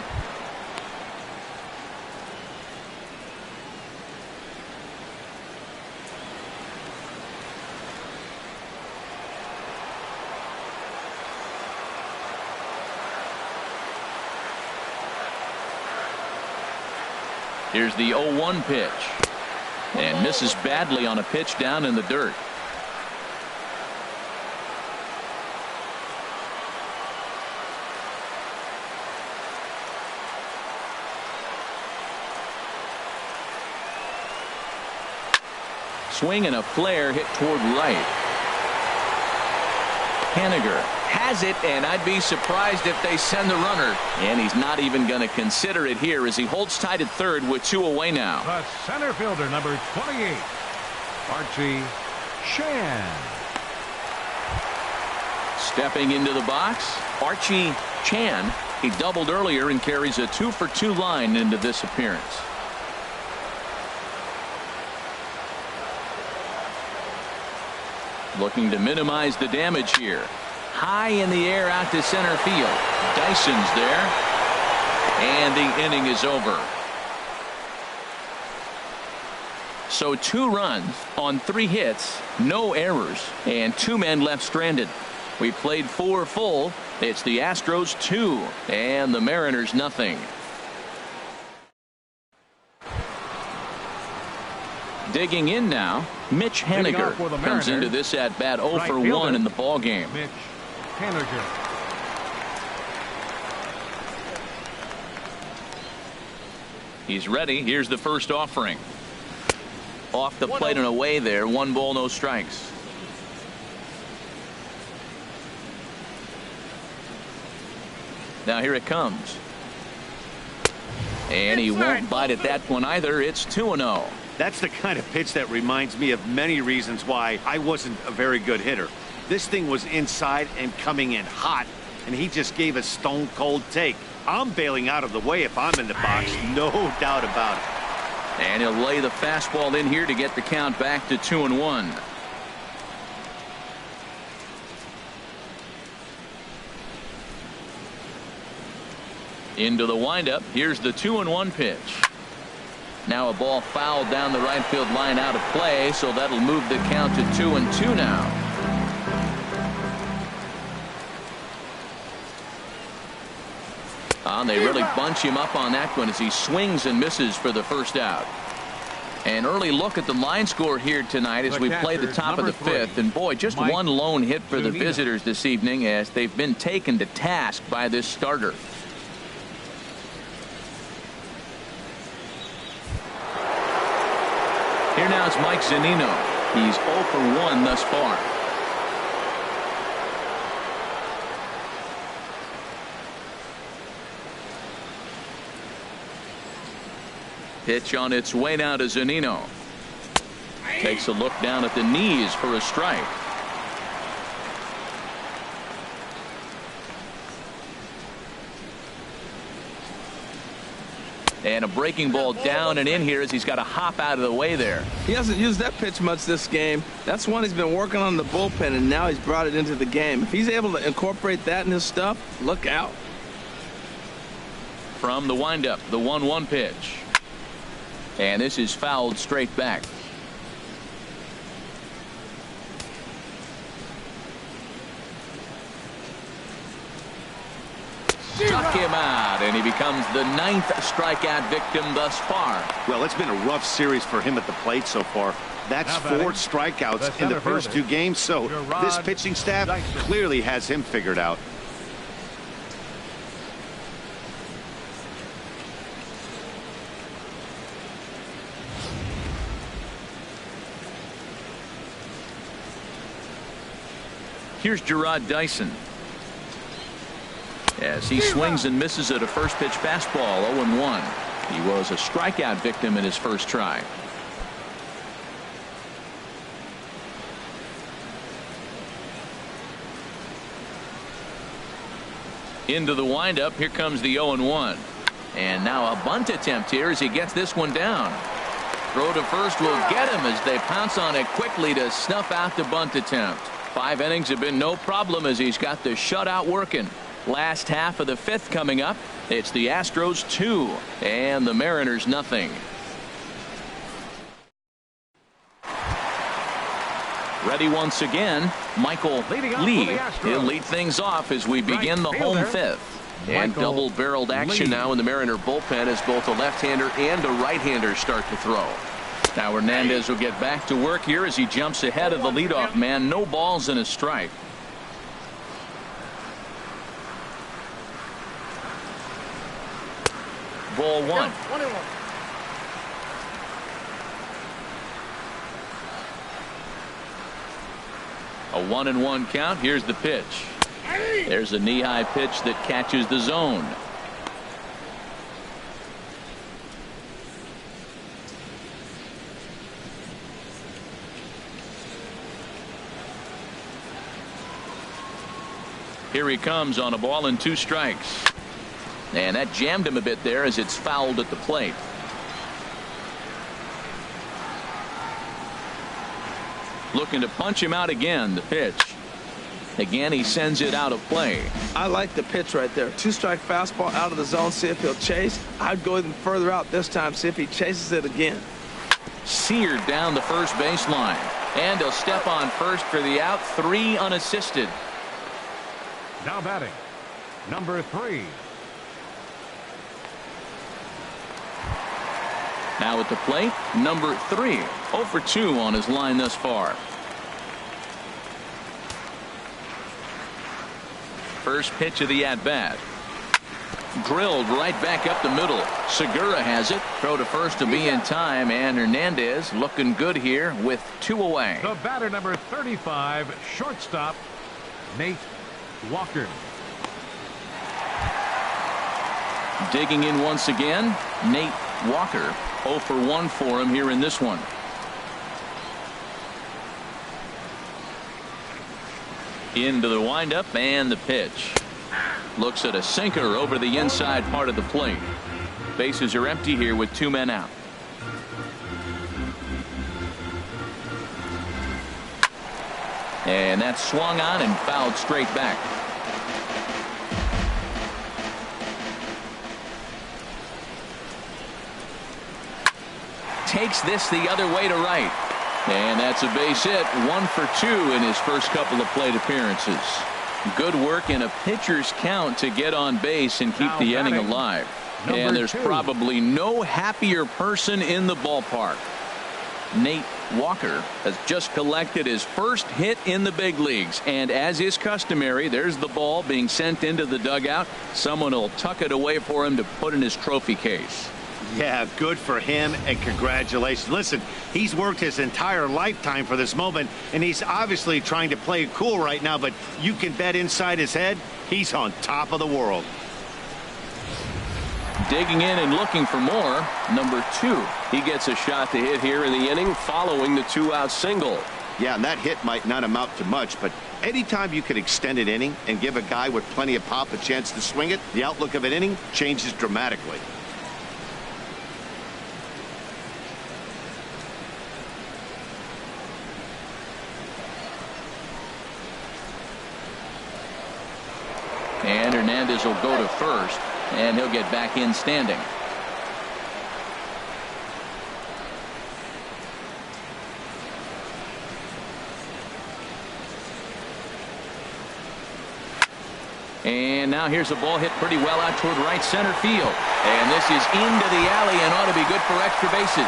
Here's the 0-1 pitch. And misses badly on a pitch down in the dirt. Swing and a flare hit toward right. Haniger has it, and I'd be surprised if they send the runner. And he's not even going to consider it here as he holds tight at third with 2 away now.
The center fielder, number 28, Archie Shan.
Stepping into the box, Archie Chan. He doubled earlier and carries a 2-for-2 line into this appearance. Looking to minimize the damage here. High in the air out to center field. Dyson's there. And the inning is over. So 2 runs on 3 hits, no errors, and 2 men left stranded. We played 4 full. It's the Astros 2 and the Mariners nothing. Digging in now, Mitch Haniger comes into this at bat 0 for 1 in the ball game.
Mitch Haniger.
He's ready. Here's the first offering. Off the plate and away there. 1 ball, no strikes. Now here it comes. And he won't bite at that one either. It's 2-0.
That's the kind of pitch that reminds me of many reasons why I wasn't a very good hitter. This thing was inside and coming in hot, and he just gave a stone cold take. I'm bailing out of the way if I'm in the box, no doubt about it.
And he'll lay the fastball in here to get the count back to 2-1. Into the windup. Here's the 2-1 pitch. Now a ball fouled down the right field line out of play, so that'll move the count to 2-2 now. They really bunch him up on that one as he swings and misses for the first out. An early look at the line score here tonight as we play the top of the 5th. And boy, just one lone hit for the visitors this evening as they've been taken to task by this starter. Here now is Mike Zunino. He's 0 for 1 thus far. Pitch on its way now to Zunino. Takes a look down at the knees for a strike. And a breaking ball down and in here as he's got to hop out of the way there.
He hasn't used that pitch much this game. That's one he's been working on the bullpen, and now he's brought it into the game. If he's able to incorporate that in his stuff, look out.
From the windup, the 1-1 pitch. And this is fouled straight back. Struck him out, and he becomes the 9th strikeout victim thus far.
Well, it's been a rough series for him at the plate so far. That's 4 strikeouts in the first 2 games, so this pitching staff clearly has him figured out.
Here's Gerard Dyson. As he swings and misses at a first pitch fastball, 0-1. He was a strikeout victim in his first try. Into the windup. Here comes the 0-1. And now a bunt attempt here as he gets this one down. Throw to first will get him as they pounce on it quickly to snuff out the bunt attempt. 5 innings have been no problem as he's got the shutout working. Last half of the fifth coming up. It's the Astros 2 and the Mariners nothing. Ready once again, Michael Lee. He'll lead things off as we begin the home fifth. And double-barreled action now in the Mariner bullpen as both a left-hander and a right-hander start to throw. Now Hernandez will get back to work here as he jumps ahead of the leadoff man. No balls and a strike. Ball one. A 1-1 count. Here's the pitch. There's a knee-high pitch that catches the zone. Here he comes on a ball and 2 strikes. And that jammed him a bit there as it's fouled at the plate. Looking to punch him out again. The pitch. Again, he sends it out of play.
I like the pitch right there. 2-strike fastball out of the zone. See if he'll chase. I'd go even further out this time. See if he chases it again.
Seared down the first baseline. And he'll step on first for the out. 3 unassisted.
Now batting, number 3.
Now at the plate, number 3. 0 for 2 on his line thus far. First pitch of the at-bat. Drilled right back up the middle. Segura has it. Throw to first to be in time, and Hernandez looking good here with 2 away.
The batter, number 35, shortstop, Nate Walker.
Digging in once again, Nate Walker. 0 for 1 for him here in this one. Into the windup and the pitch. Looks at a sinker over the inside part of the plate. Bases are empty here with 2 men out. And that's swung on and fouled straight back. Takes this the other way to right. And that's a base hit. 1 for 2 in his first couple of plate appearances. Good work in a pitcher's count to get on base and keep the inning alive. And there's probably no happier person in the ballpark. Nate Walker has just collected his first hit in the big leagues, and as is customary, there's the ball being sent into the dugout. Someone will tuck it away for him to put in his trophy case.
Yeah, good for him, and congratulations. Listen, he's worked his entire lifetime for this moment, and he's obviously trying to play it cool right now, but you can bet inside his head he's on top of the world.
Digging in and looking for more. Number 2. He gets a shot to hit here in the inning following the 2-out single.
Yeah, and that hit might not amount to much, but anytime you can extend an inning and give a guy with plenty of pop a chance to swing it, the outlook of an inning changes dramatically.
And Hernandez will go to first, and he'll get back in standing. And now here's a ball hit pretty well out toward right center field. And this is into the alley and ought to be good for extra bases.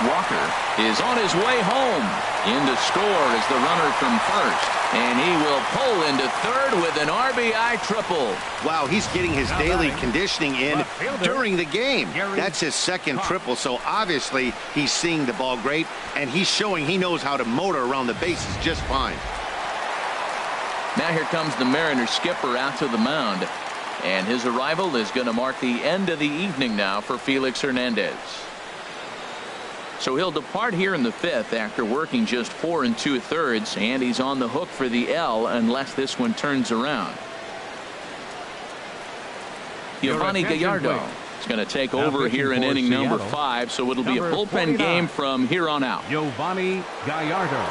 Walker is on his way home. In to score is the runner from first. And he will pull into third with an RBI triple.
Wow, he's getting his daily conditioning in during the game. That's his second triple, so obviously he's seeing the ball great, and he's showing he knows how to motor around the bases just fine.
Now here comes the Mariners skipper out to the mound. And his arrival is going to mark the end of the evening now for Felix Hernandez. So he'll depart here in the fifth after working just 4 2/3, and he's on the hook for the L unless this one turns around. Giovanni Gallardo is going to take over here in inning number 5, so it'll be a bullpen game from here on out.
Giovanni Gallardo.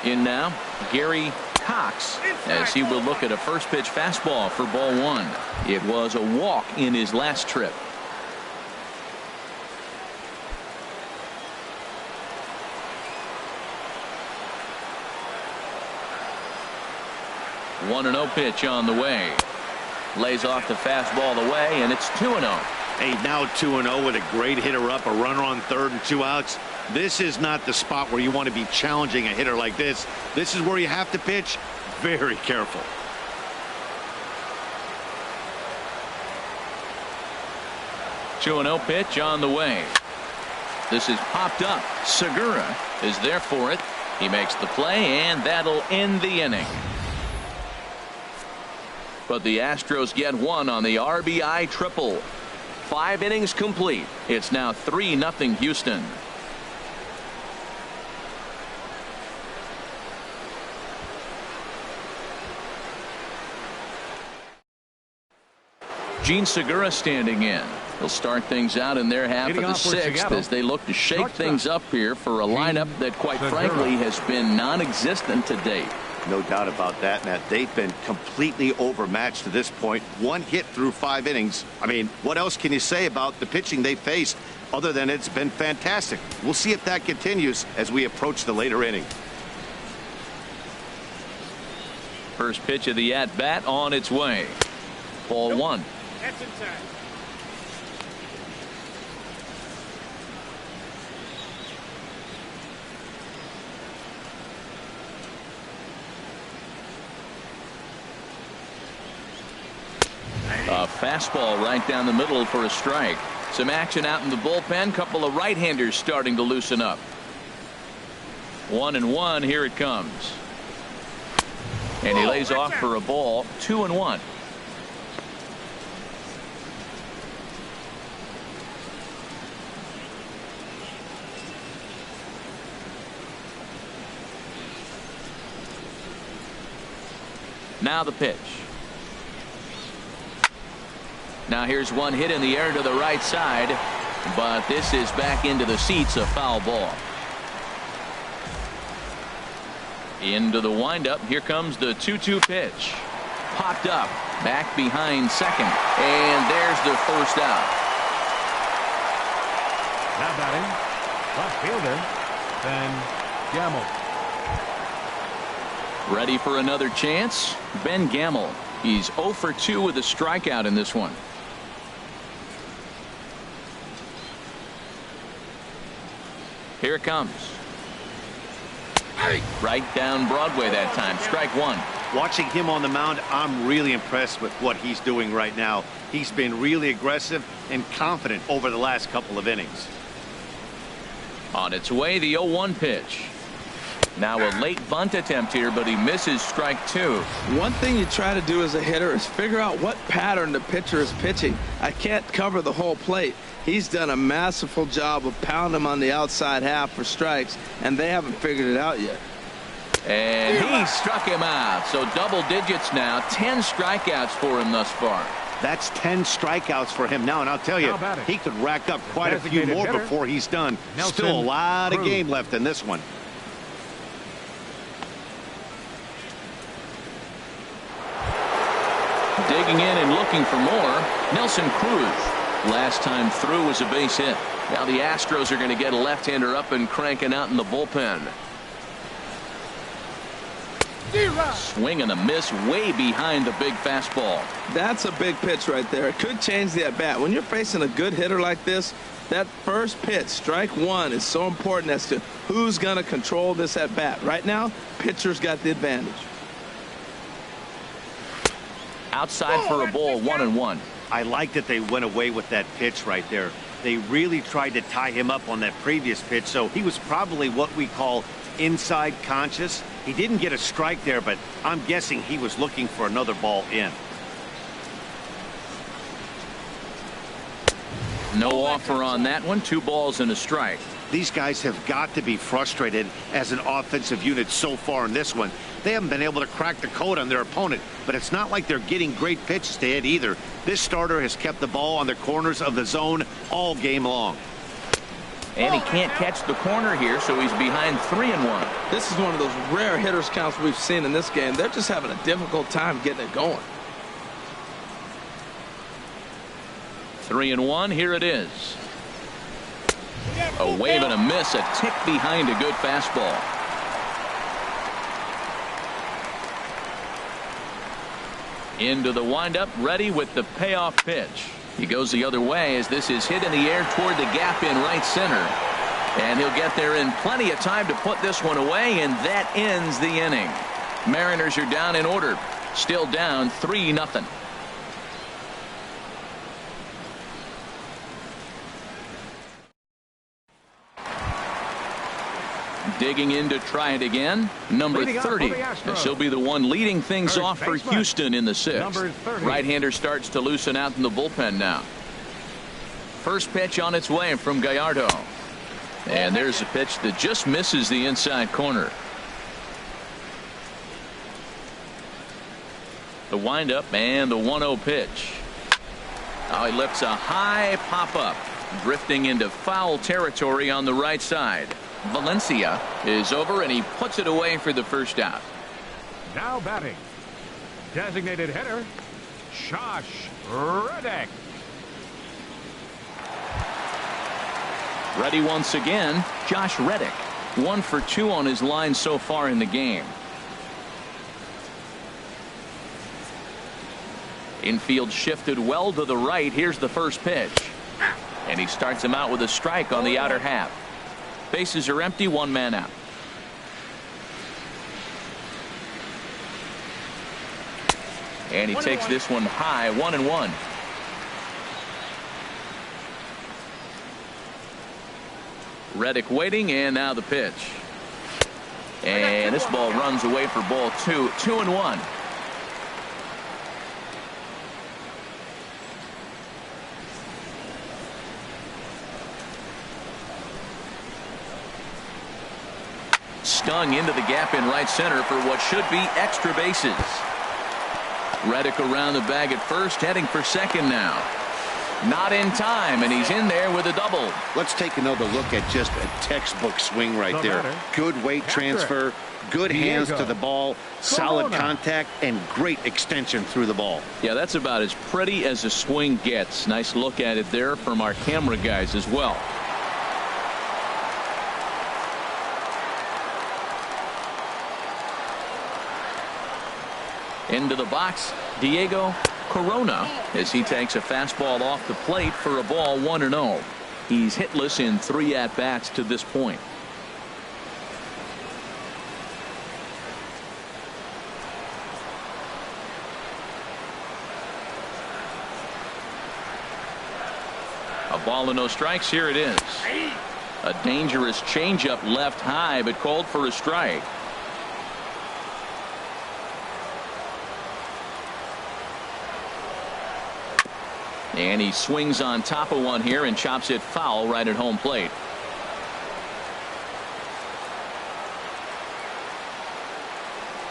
In now, Gary Cox, as he will look at a first pitch fastball for ball one. It was a walk in his last trip. 1-0 pitch on the way. Lays off the fastball away, and it's 2-0.
Hey, now 2-0 with a great hitter up, a runner on third and 2 outs. This is not the spot where you want to be challenging a hitter like this. This is where you have to pitch very careful.
Two 2-0 pitch on the way. This is popped up. Segura is there for it. He makes the play, and that'll end the inning. But the Astros get one on the RBI triple. 5 innings complete. It's now 3-0 Houston. Gene Segura standing in. He'll start things out in their half of the 6th as they look to shake things up here for a lineup that, quite frankly, has been non-existent to date.
No doubt about that, Matt. They've been completely overmatched to this point. 1 hit through 5 innings. I mean, what else can you say about the pitching they faced other than it's been fantastic? We'll see if that continues as we approach the later inning.
First pitch of the at-bat on its way. Ball 1.
That's inside.
A fastball right down the middle for a strike. Some action out in the bullpen. Couple of right-handers starting to loosen up. 1-1. Here it comes. And he lays off for a ball. 2-1. Now the pitch. Now here's one hit in the air to the right side, but this is back into the seats, a foul ball. Into the windup. Here comes the 2-2 pitch. Popped up, back behind second, and there's the first out.
Now batting, left fielder, Ben Gamel.
Ready for another chance? Ben Gamel. He's 0 for 2 with a strikeout in this one. Here it comes. Right down Broadway that time. Strike 1.
Watching him on the mound, I'm really impressed with what he's doing right now. He's been really aggressive and confident over the last couple of innings.
On its way, the 0-1 pitch. Now a late bunt attempt here, but he misses strike 2.
One thing you try to do as a hitter is figure out what pattern the pitcher is pitching. I can't cover the whole plate. He's done a masterful job of pounding him on the outside half for strikes, and they haven't figured it out yet.
And he struck him out. So double digits now. 10 strikeouts for him thus far.
That's 10 strikeouts for him now, and I'll tell you, he could rack up quite a few more before he's done. Still a lot of game left in this one.
Digging in and looking for more, Nelson Cruz. Last time through was a base hit. Now the Astros are going to get a left-hander up and cranking out in the bullpen. Swing and a miss way behind the big fastball.
That's a big pitch right there. It could change the at-bat. When you're facing a good hitter like this, that first pitch, strike 1, is so important as to who's going to control this at-bat. Right now, pitcher's got the advantage.
Outside for a ball, 1-1.
I like that they went away with that pitch right there. They really tried to tie him up on that previous pitch, so he was probably what we call inside conscious. He didn't get a strike there, but I'm guessing he was looking for another ball in.
No offer on that one. 2 balls and a strike.
These guys have got to be frustrated as an offensive unit so far in this one. They haven't been able to crack the code on their opponent, but it's not like they're getting great pitches to hit either. This starter has kept the ball on the corners of the zone all game long.
And he can't catch the corner here, so he's behind 3-1.
This is one of those rare hitters counts we've seen in this game. They're just having a difficult time getting it going.
3-1. Here it is. A wave and a miss, a tick behind a good fastball. Into the windup, ready with the payoff pitch. He goes the other way as this is hit in the air toward the gap in right center. And he'll get there in plenty of time to put this one away, and that ends the inning. Mariners are down in order. Still down 3-0. Digging in to try it again. Number 30. This will be the one leading things off for Houston in the sixth. Right-hander starts to loosen out in the bullpen now. First pitch on its way from Gallardo. And there's a pitch that just misses the inside corner. The windup and the 1-0 pitch. Now he lifts a high pop-up. Drifting into foul territory on the right side. Valencia is over, and he puts it away for the first out.
Now batting, designated hitter, Josh Reddick.
Ready once again, Josh Reddick. 1 for 2 on his line so far in the game. Infield shifted well to the right. Here's the first pitch. And he starts him out with a strike on the outer half. Bases are empty, 1 man out. And he takes this one high, 1-1. Reddick waiting, and now the pitch. And this ball runs away for ball 2. 2-1. Stung into the gap in right center for what should be extra bases. Reddick around the bag at first, heading for second now. Not in time, and he's in there with a double.
Let's take another look at just a textbook swing right there. Good weight transfer, good hands to the ball, solid contact, and great extension through the ball.
Yeah, that's about as pretty as a swing gets. Nice look at it there from our camera guys as well. Into the box, Diego Corona, as he takes a fastball off the plate for a ball, 1-0. He's hitless in 3 at-bats to this point. A ball and no strikes. Here it is. A dangerous changeup left high, but called for a strike. And he swings on top of one here and chops it foul right at home plate.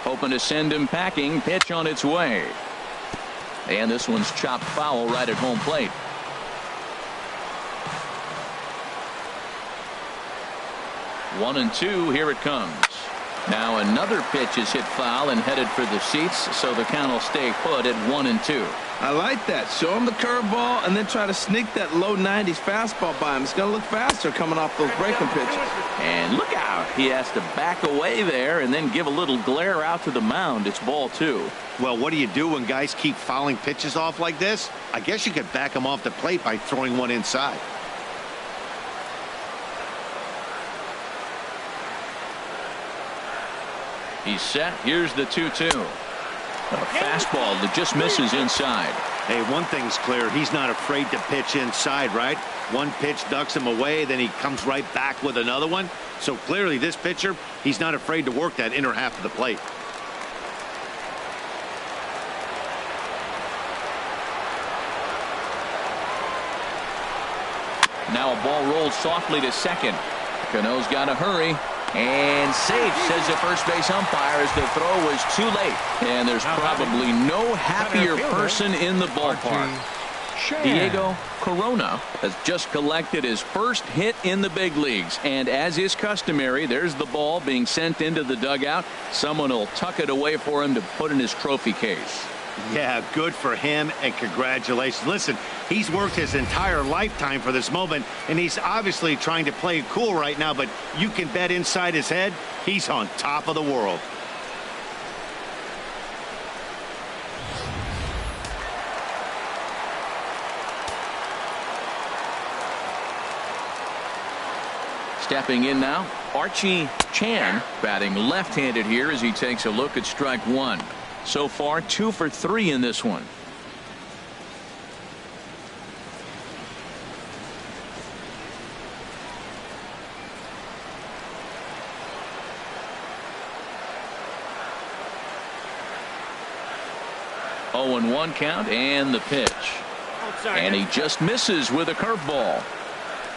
Hoping to send him packing. Pitch on its way. And this one's chopped foul right at home plate. One and two. Here it comes. Now another pitch is hit foul and headed for the seats, so the count will stay put at 1-2.
I like that. Show him the curveball and then try to sneak that low 90s fastball by him. It's going to look faster coming off those breaking pitches.
And look out. He has to back away there and then give a little glare out to the mound. It's ball 2.
Well, what do you do when guys keep fouling pitches off like this? I guess you could back them off the plate by throwing one inside.
He's set. Here's the 2-2. A fastball that just misses inside.
Hey, one thing's clear. He's not afraid to pitch inside, right? One pitch ducks him away, then he comes right back with another one. So clearly this pitcher, he's not afraid to work that inner half of the plate.
Now a ball rolls softly to second. Cano's got to hurry. And safe, says the first base umpire, as the throw was too late. And there's probably no happier person in the ballpark.
Shan.
Diego Corona has just collected his first hit in the big leagues, and as is customary, there's the ball being sent into the dugout. Someone will tuck it away for him to put in his trophy case.
Yeah, good for him, and congratulations. Listen, he's worked his entire lifetime for this moment, and he's obviously trying to play it cool right now, but you can bet inside his head, he's on top of the world.
Stepping in now, Archie Chan, batting left-handed here as he takes a look at strike one. So far, 2 for 3 in this one. Oh, and 1 count, and the pitch. And he just misses with a curveball.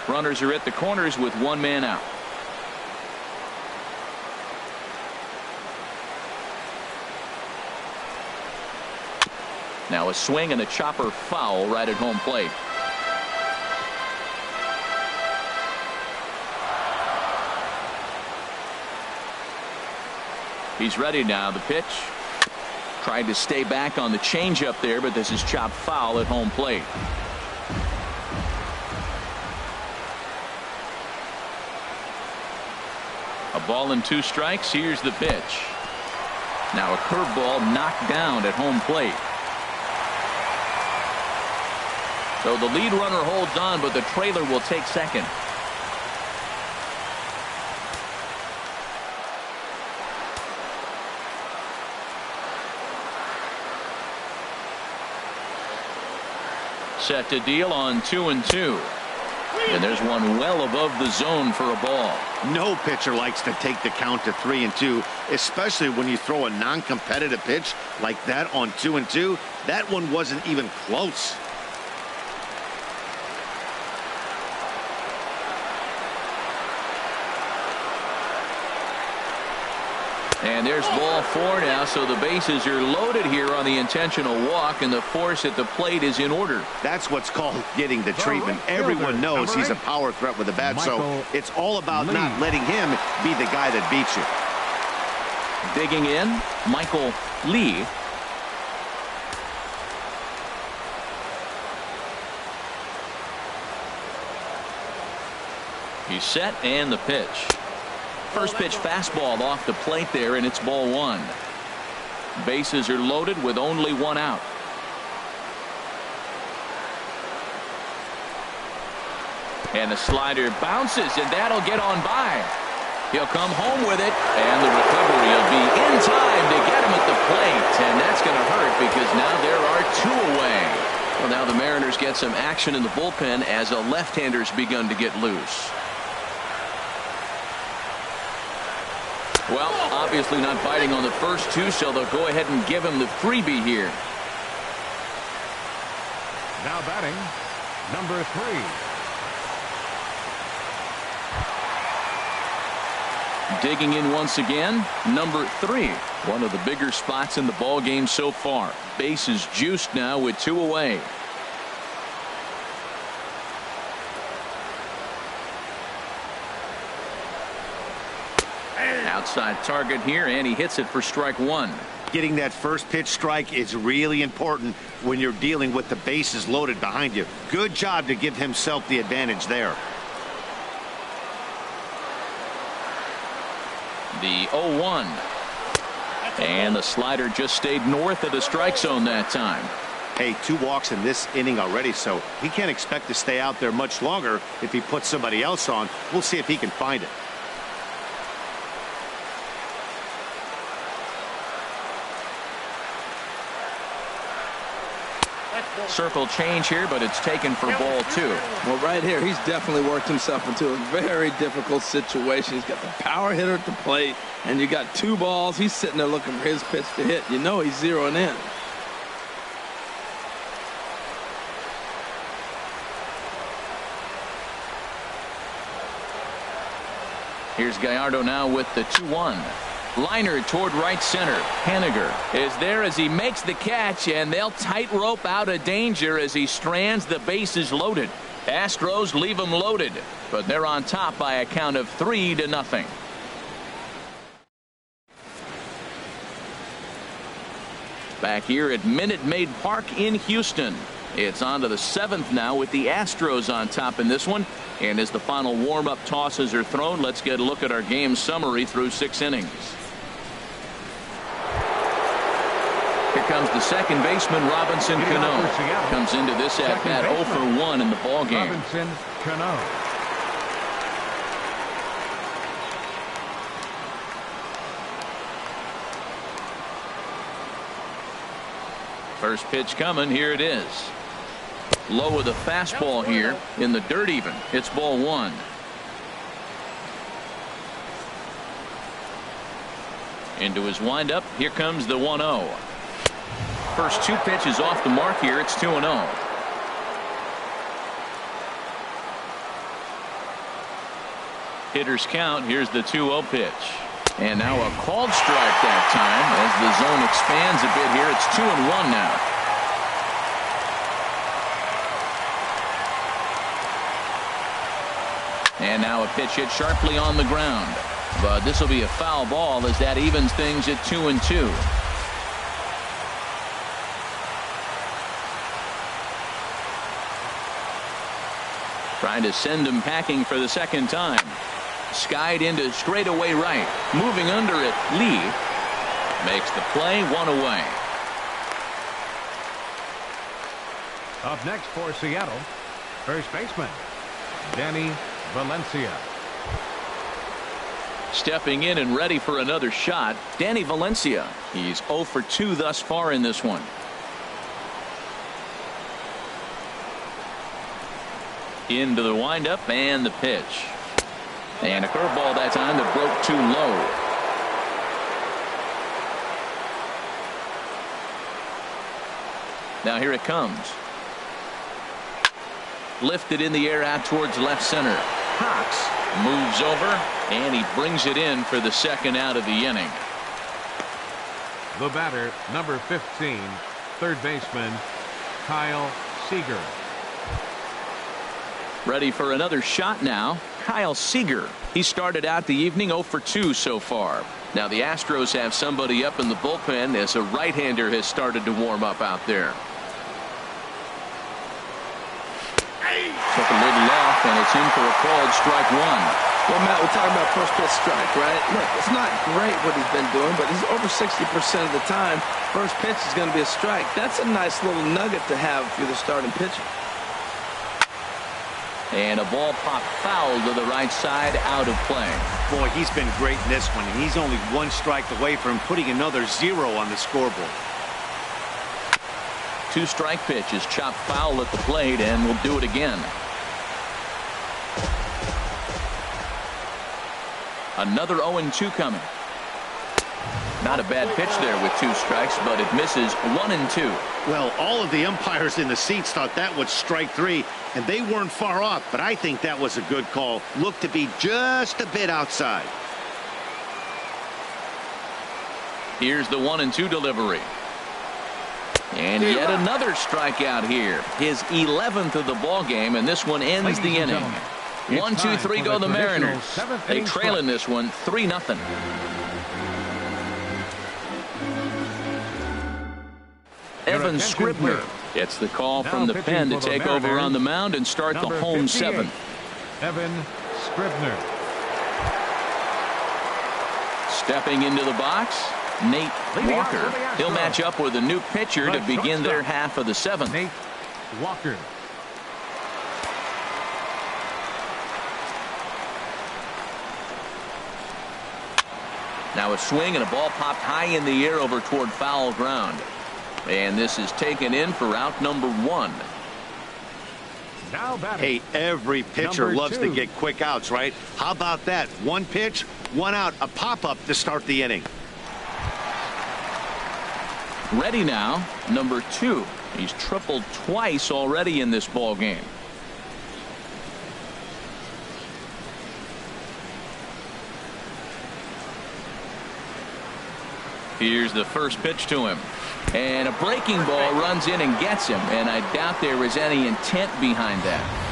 Runners are at the corners with 1 man out. Now a swing and a chopper foul right at home plate. He's ready now. The pitch. Tried to stay back on the changeup there, but this is chopped foul at home plate. A ball and 2 strikes. Here's the pitch. Now a curveball knocked down at home plate. So the lead runner holds on, but the trailer will take second. Set to deal on 2-2. And there's one well above the zone for a ball.
No pitcher likes to take the count to 3-2, especially when you throw a non-competitive pitch like that on 2-2. That one wasn't even close.
And there's ball 4 now, so the bases are loaded here on the intentional walk, and the force at the plate is in order.
That's what's called getting the treatment. Everyone knows he's a power threat with a bat, so it's all about not letting him be the guy that beats you.
Digging in, Michael Lee. He's set, and the pitch. First pitch fastball off the plate there, and it's ball 1. Bases are loaded with only 1 out. And the slider bounces, and that'll get on by. He'll come home with it, and the recovery will be in time to get him at the plate, and that's going to hurt because now there are 2 away. Well, now the Mariners get some action in the bullpen as a left-hander's begun to get loose. Well, obviously not biting on the first 2, so they'll go ahead and give him the freebie here.
Now batting, number 3.
Digging in once again, number 3. One of the bigger spots in the ball game so far. Bases juiced now with 2 away. Outside target here, and he hits it for strike 1.
Getting that first pitch strike is really important when you're dealing with the bases loaded behind you. Good job to give himself the advantage there.
The 0-1. And the slider just stayed north of the strike zone that time.
Hey, 2 walks in this inning already, so he can't expect to stay out there much longer if he puts somebody else on. We'll see if he can find it.
Circle change here, but it's taken for ball 2.
Well, right here, he's definitely worked himself into a very difficult situation. He's got the power hitter at the plate, and you got 2 balls. He's sitting there looking for his pitch to hit. You know he's zeroing in.
Here's Gallardo now with the 2-1. Liner toward right center. Haniger is there as he makes the catch, and they'll tightrope out of danger as he strands. The bases loaded. Astros leave them loaded, but they're on top by a count of 3-0. Back here at Minute Maid Park in Houston. It's on to the 7th now with the Astros on top in this one. And as the final warm-up tosses are thrown, let's get a look at our game summary through 6 innings. Here comes the second baseman, Robinson Cano. Comes into this at-bat 0 for 1 in the ball game.
Robinson Cano.
First pitch coming. Here it is. Low with a fastball here in the dirt even. It's ball 1. Into his windup. Here comes the 1-0. First 2 pitches off the mark here. It's 2-0. Hitters count. Here's the 2-0 pitch. And now a called strike that time as the zone expands a bit here. It's 2-1 now. And now a pitch hit sharply on the ground. But this will be a foul ball as that evens things at 2-2. Trying to send him packing for the second time. Skied into straightaway right. Moving under it, Lee makes the play, 1 away.
Up next for Seattle, first baseman Danny Valencia.
Stepping in and ready for another shot, Danny Valencia. He's 0 for 2 thus far in this one. Into the windup and the pitch. And a curveball that time that broke too low. Now here it comes. Lifted in the air out towards left center. Cox moves over and he brings it in for the second out of the inning.
The batter, number 15, third baseman Kyle Seager.
Ready for another shot now. Kyle Seager. He started out the evening 0 for 2 so far. Now the Astros have somebody up in the bullpen as a right-hander has started to warm up out there. Took a little off and it's in for a called strike 1.
Well, Matt, we're talking about first pitch strike, right? Look, it's not great what he's been doing, but he's over 60% of the time. First pitch is going to be a strike. That's a nice little nugget to have if you're the starting pitcher.
And a ball popped foul to the right side, out of play.
Boy, he's been great in this one, and he's only 1 strike away from putting another 0 on the scoreboard.
2 strike pitches, chopped foul at the plate, and we'll do it again. Another 0-2 coming. Not a bad pitch there with 2 strikes, but it misses 1-2.
Well, all of the umpires in the seats thought that was strike 3, and they weren't far off, but I think that was a good call. Looked to be just a bit outside.
Here's the 1-2 delivery. And yet another strikeout here. His 11th of the ball game, and this one ends the inning. 1-2-3 go the Mariners. They trail in this one 3-0. Evan Scribner gets the call from the pen to take over on the mound and start the home 7th.
Evan Scribner.
Stepping into the box, Nate Walker. He'll match up with a new pitcher to begin their half of the 7th.
Nate Walker.
Now a swing and a ball popped high in the air over toward foul ground. And this is taken in for out number 1.
Now
hey, every pitcher loves to get quick outs, right? How about that? 1 pitch, 1 out, a pop-up to start the inning.
Ready now, number 2. He's tripled twice already in this ball game. Here's the first pitch to him. And a breaking ball runs in and gets him. And I doubt there was any intent behind that.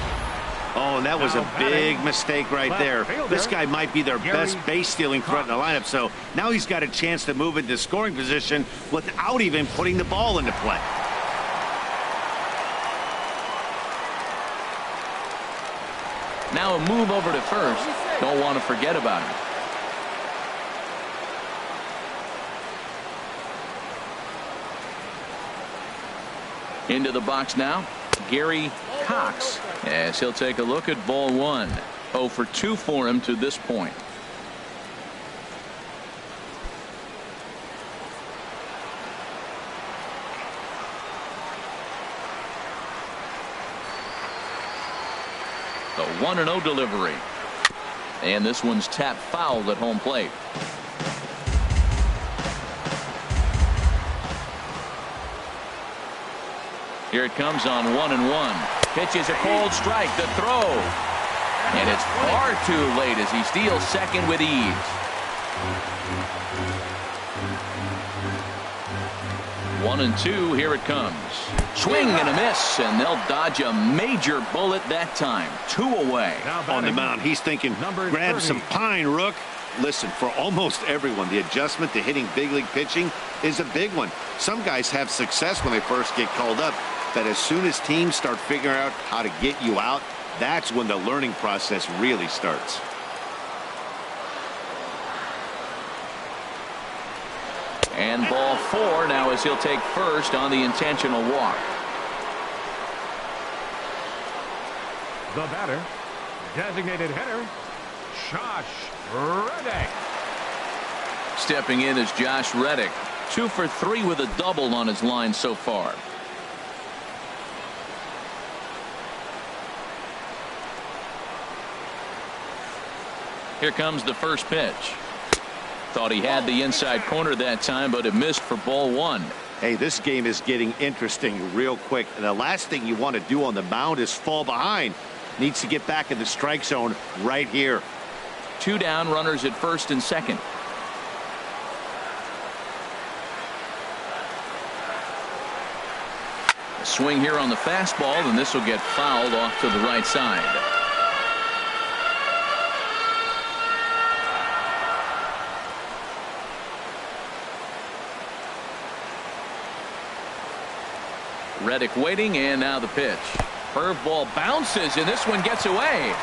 Oh, and that was a big mistake right there. This guy might be their best base stealing threat in the lineup. So now he's got a chance to move into scoring position without even putting the ball into play.
Now a move over to first. Don't want to forget about him. Into the box now, Gary Cox, as he'll take a look at ball one. 0 for 2 for him to this point. The 1-0 delivery. And this one's tapped foul at home plate. Here it comes on 1-1. Pitches a cold strike. The throw. And it's far too late as he steals second with ease. 1-2. Here it comes. Swing and a miss, and they'll dodge a major bullet that time. 2 away.
On the mound, he's thinking, grab some pine, Rook. Listen, for almost everyone, the adjustment to hitting big league pitching is a big one. Some guys have success when they first get called up, but as soon as teams start figuring out how to get you out, that's when the learning process really starts.
And ball 4 now as he'll take first on the intentional walk.
The batter, designated hitter, Josh Reddick.
Stepping in is Josh Reddick. 2 for 3 with a double on his line so far. Here comes the first pitch. Thought he had the inside corner that time, but it missed for ball 1.
Hey, this game is getting interesting real quick. And the last thing you want to do on the mound is fall behind. Needs to get back in the strike zone right here.
2 down, runners at first and second. A swing here on the fastball, and this will get fouled off to the right side. Reddick waiting, and now the pitch. Curveball bounces, and this one gets away.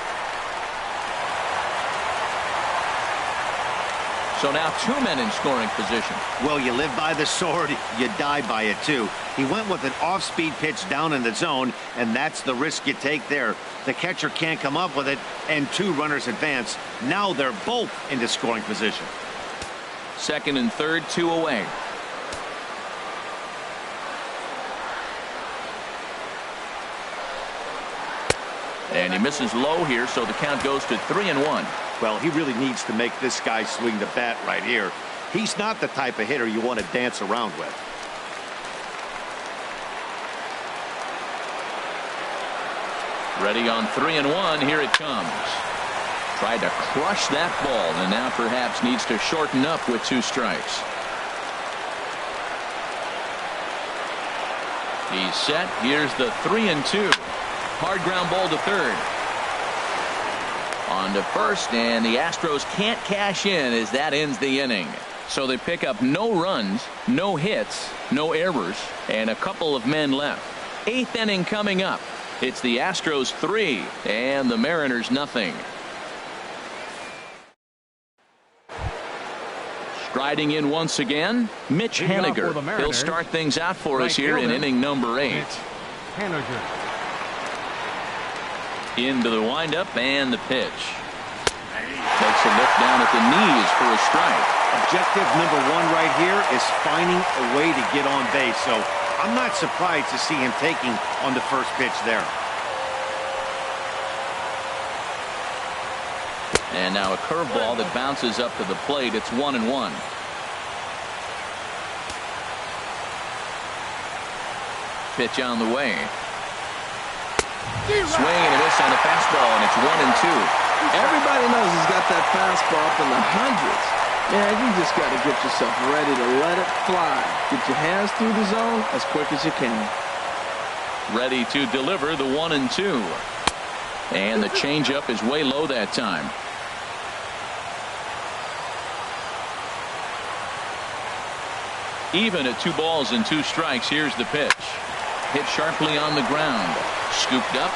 So now 2 men in scoring position.
Well, you live by the sword, you die by it too. He went with an off-speed pitch down in the zone, and that's the risk you take there. The catcher can't come up with it, and 2 runners advance. Now they're both into scoring position.
Second and third, 2 away. And he misses low here, so the count goes to 3-1.
Well, he really needs to make this guy swing the bat right here. He's not the type of hitter you want to dance around with.
Ready on 3-1. Here it comes. Tried to crush that ball, and now perhaps needs to shorten up with 2 strikes. He's set. Here's the 3-2. Hard ground ball to third. On to first, and the Astros can't cash in as that ends the inning. So they pick up no runs, no hits, no errors, and a couple of men left. 8th inning coming up. It's the Astros 3 and the Mariners nothing. Striding in once again, Mitch Haniger. He'll start things out for us here in inning number 8.
Haniger.
Into the windup and the pitch. Takes a lift down at the knees for a strike.
Objective number 1 right here is finding a way to get on base. So I'm not surprised to see him taking on the first pitch there.
And now a curveball that bounces up to the plate. It's 1-1. Pitch on the way. Swing and a miss on the fastball, and it's 1-2.
Everybody knows he's got that fastball up in the hundreds. Yeah, you just got to get yourself ready to let it fly. Get your hands through the zone as quick as you can.
Ready to deliver the 1-2. And the changeup is way low that time. Even at 2 balls and 2 strikes. Here's the pitch. Hit sharply on the ground. Scooped up.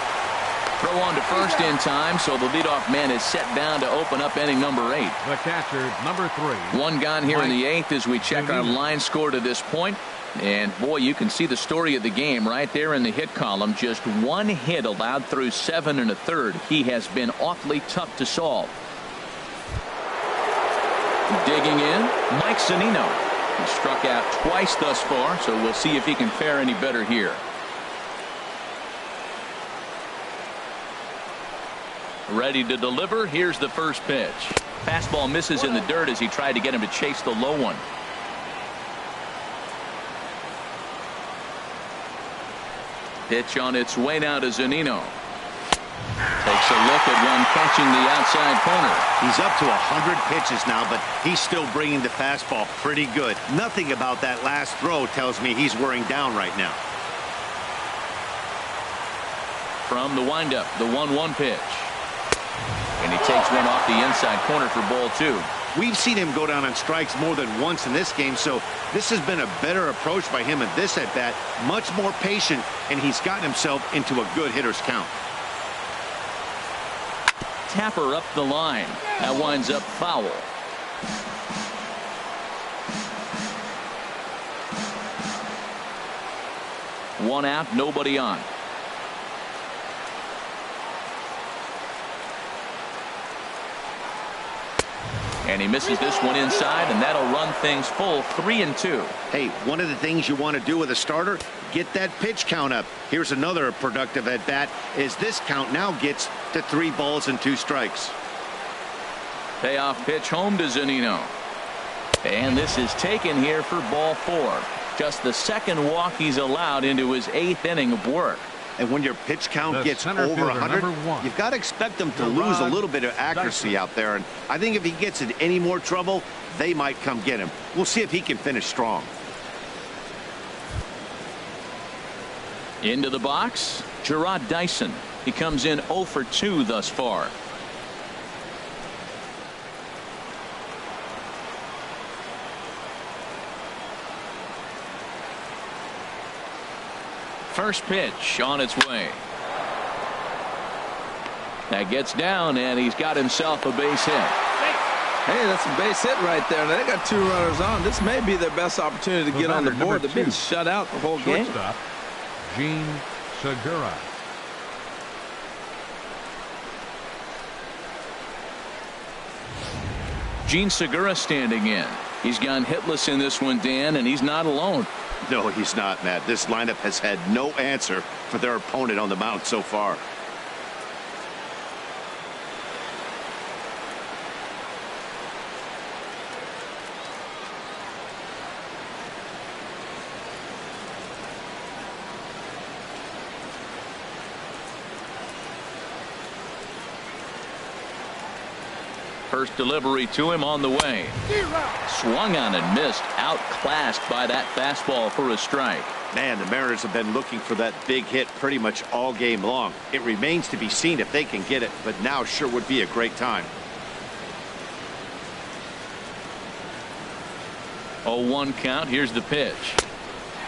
Throw on to first in time, so the leadoff man is set down to open up inning number 8.
The catcher, number 3.
1 gone here in the 8th as we check our line score to this point. And boy, you can see the story of the game right there in the hit column. Just 1 hit allowed through 7 1/3. He has been awfully tough to solve. Digging in, Mike Zunino. He struck out twice thus far, so we'll see if he can fare any better here. Ready to deliver. Here's the first pitch. Fastball misses in the dirt as he tried to get him to chase the low one. Pitch on its way now to Zunino. Takes a look at one catching the outside corner.
He's up to 100 pitches now, but he's still bringing the fastball pretty good. Nothing about that last throw tells me he's wearing down right now.
From the windup, the 1-1 pitch. And he takes one off the inside corner for ball 2.
We've seen him go down on strikes more than once in this game, so this has been a better approach by him at this at-bat. Much more patient, and he's gotten himself into a good hitter's count.
Tapper up the line. That winds up foul. One out, nobody on. And he misses this one inside, and that'll run things full 3-2.
Hey, one of the things you want to do with a starter, get that pitch count up. Here's another productive at bat as this count now gets to 3 balls and 2 strikes.
Payoff pitch home to Zunino. And this is taken here for ball 4. Just the second walk he's allowed into his 8th inning of work.
And when your pitch count gets over 100, you've got to expect them to lose a little bit of accuracy out there. And I think if he gets in any more trouble, they might come get him. We'll see if he can finish strong.
Into the box, Gerard Dyson. He comes in 0 for 2 thus far. First pitch on its way. That gets down, and he's got himself a base hit.
Hey, that's a base hit right there. Now, they got 2 runners on. This may be their best opportunity to get on the board. They've been shut out the whole game.
Shortstop, Gene Segura.
Gene Segura standing in. He's gone hitless in this one, Dan, and he's not alone.
No, he's not, Matt. This lineup has had no answer for their opponent on the mound so far.
First delivery to him on the way. Swung on and missed. Outclassed by that fastball for a strike.
Man, the Mariners have been looking for that big hit pretty much all game long. It remains to be seen if they can get it, but now sure would be a great time.
0-1 count. Here's the pitch.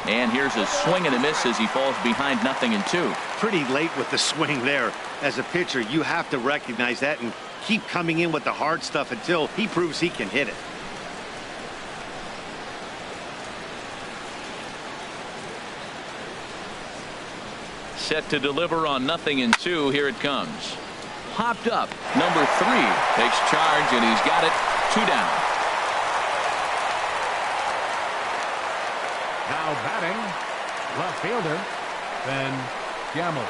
And here's a swing and a miss as he falls behind 0-2.
Pretty late with the swing there. As a pitcher, you have to recognize that and keep coming in with the hard stuff until he proves he can hit it.
Set to deliver on 0-2. Here it comes. Popped up. Number 3 takes charge, and he's got it. 2 down.
Now batting, left fielder, Ben Gamble.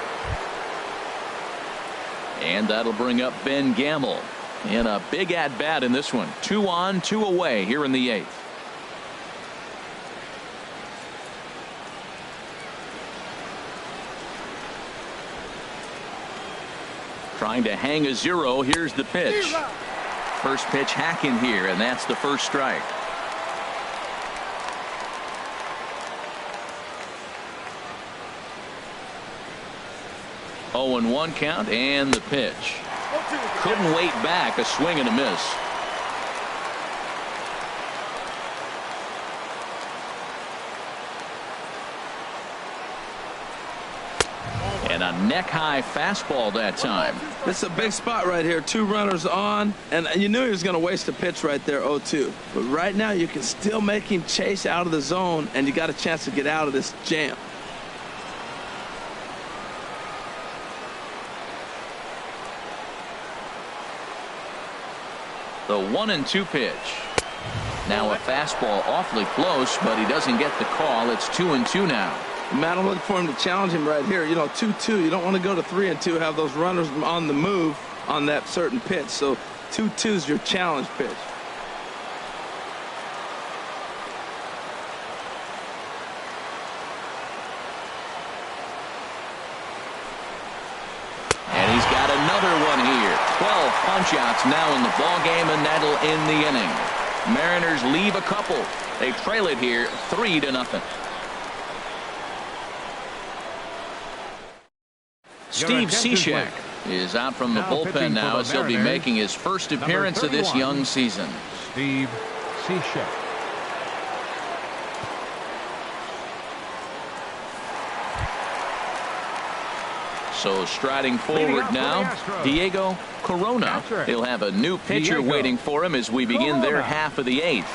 And that'll bring up Ben Gamble in a big at-bat in this one. 2 on, 2 away here in the 8th. Trying to hang a 0. Here's the pitch. First pitch hacking here, and that's the first strike. Oh, and 1 count, and the pitch. Couldn't wait back. A swing and a miss. And a neck-high fastball that time.
This is a big spot right here. 2 runners on, and you knew he was going to waste a pitch right there, 0-2. But right now you can still make him chase out of the zone, and you got a chance to get out of this jam.
The 1-2 pitch. Now a fastball awfully close, but he doesn't get the call. It's 2-2 now.
Matt, I'm looking for him to challenge him right here. You know, 2-2. You don't want to go to 3-2, have those runners on the move on that certain pitch. So 2-2 is your challenge pitch.
And he's got another one here. 12 punch-outs now in the ballgame, and that'll end the inning. Mariners leave a couple. They trail it here 3-0. Steve Cishek is out from the bullpen now, as he'll be making his first appearance of this young season.
Steve Cishek.
So striding forward now, Diego Corona. He'll have a new pitcher waiting for him as we begin their half of the 8th.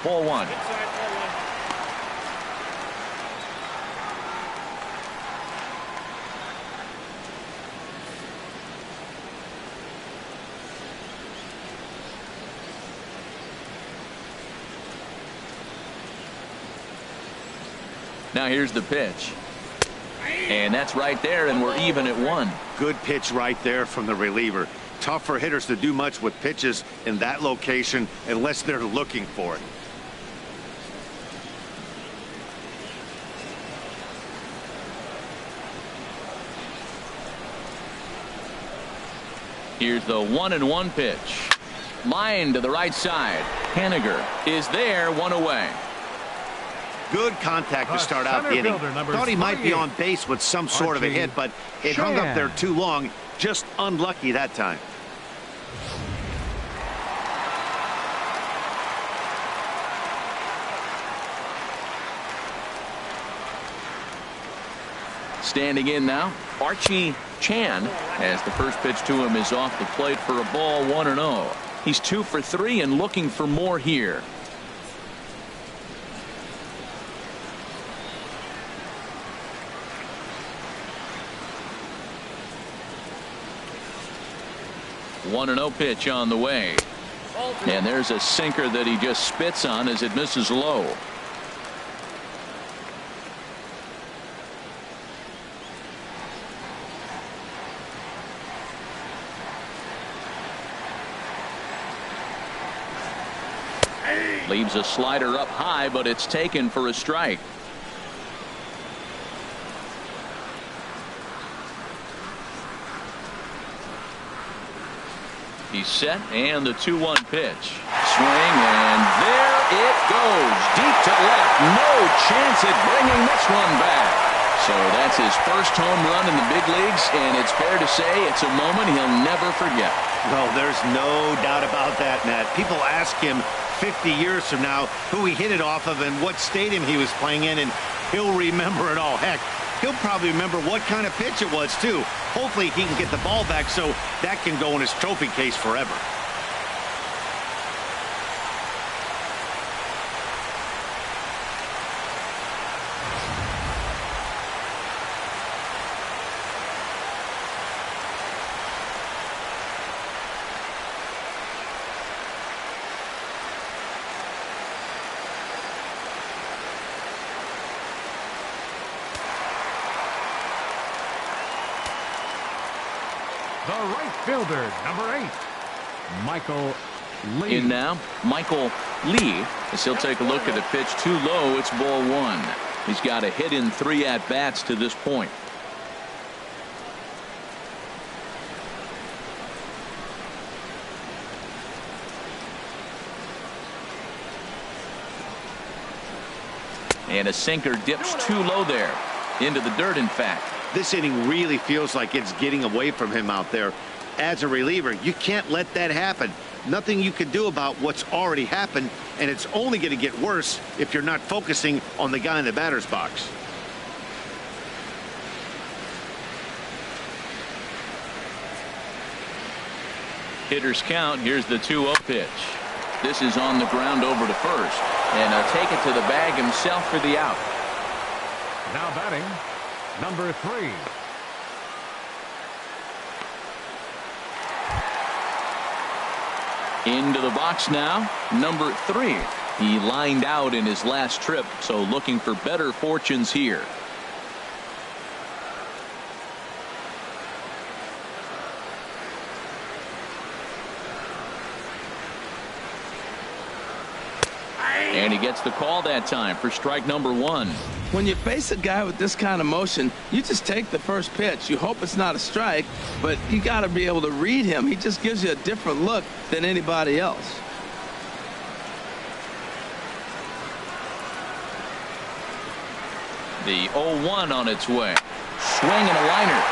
Ball 1. Now here's the pitch. And that's right there, and we're even at 1.
Good pitch right there from the reliever. Tough for hitters to do much with pitches in that location unless they're looking for it.
Here's the 1-1 pitch. Line to the right side. Haniger is there, 1 away.
Good contact to start out the inning. Thought he might be on base with some sort of a hit, but it hung up there too long. Just unlucky that time.
Standing in now, Archie Chan, as the first pitch to him is off the plate for a ball, 1-0. He's 2 for 3 and looking for more here. One 1-0 pitch on the way. And there's a sinker that he just spits on as it misses low. Leaves a slider up high, but it's taken for a strike. He's set, and the 2-1 pitch. Swing, and there it goes. Deep to left. No chance at bringing this one back. So that's his first home run in the big leagues, and it's fair to say it's a moment he'll never forget.
Well, there's no doubt about that, Matt. People ask him 50 years from now who he hit it off of and what stadium he was playing in, and he'll remember it all. Heck, he'll probably remember what kind of pitch it was, too. Hopefully he can get the ball back so that can go in his trophy case forever.
The right fielder, number 8, Michael Lee.
In now, Michael Lee, as he'll take a look at a pitch too low. It's ball 1. He's got a hit in 3 at-bats to this point. And a sinker dips too low there. Into the dirt, in fact.
This inning really feels like it's getting away from him out there. As a reliever, you can't let that happen. Nothing you can do about what's already happened, and it's only going to get worse if you're not focusing on the guy in the batter's box.
Hitter's count. Here's the 2-0 pitch. This is on the ground over to first. And he'll take it to the bag himself for the out.
Now batting, number 3.
Into the box now, number 3. He lined out in his last trip, so looking for better fortunes here. And he gets the call that time for strike number 1.
When you face a guy with this kind of motion, you just take the first pitch. You hope it's not a strike, but you got to be able to read him. He just gives you a different look than anybody else.
The 0-1 on its way. Swing and a liner.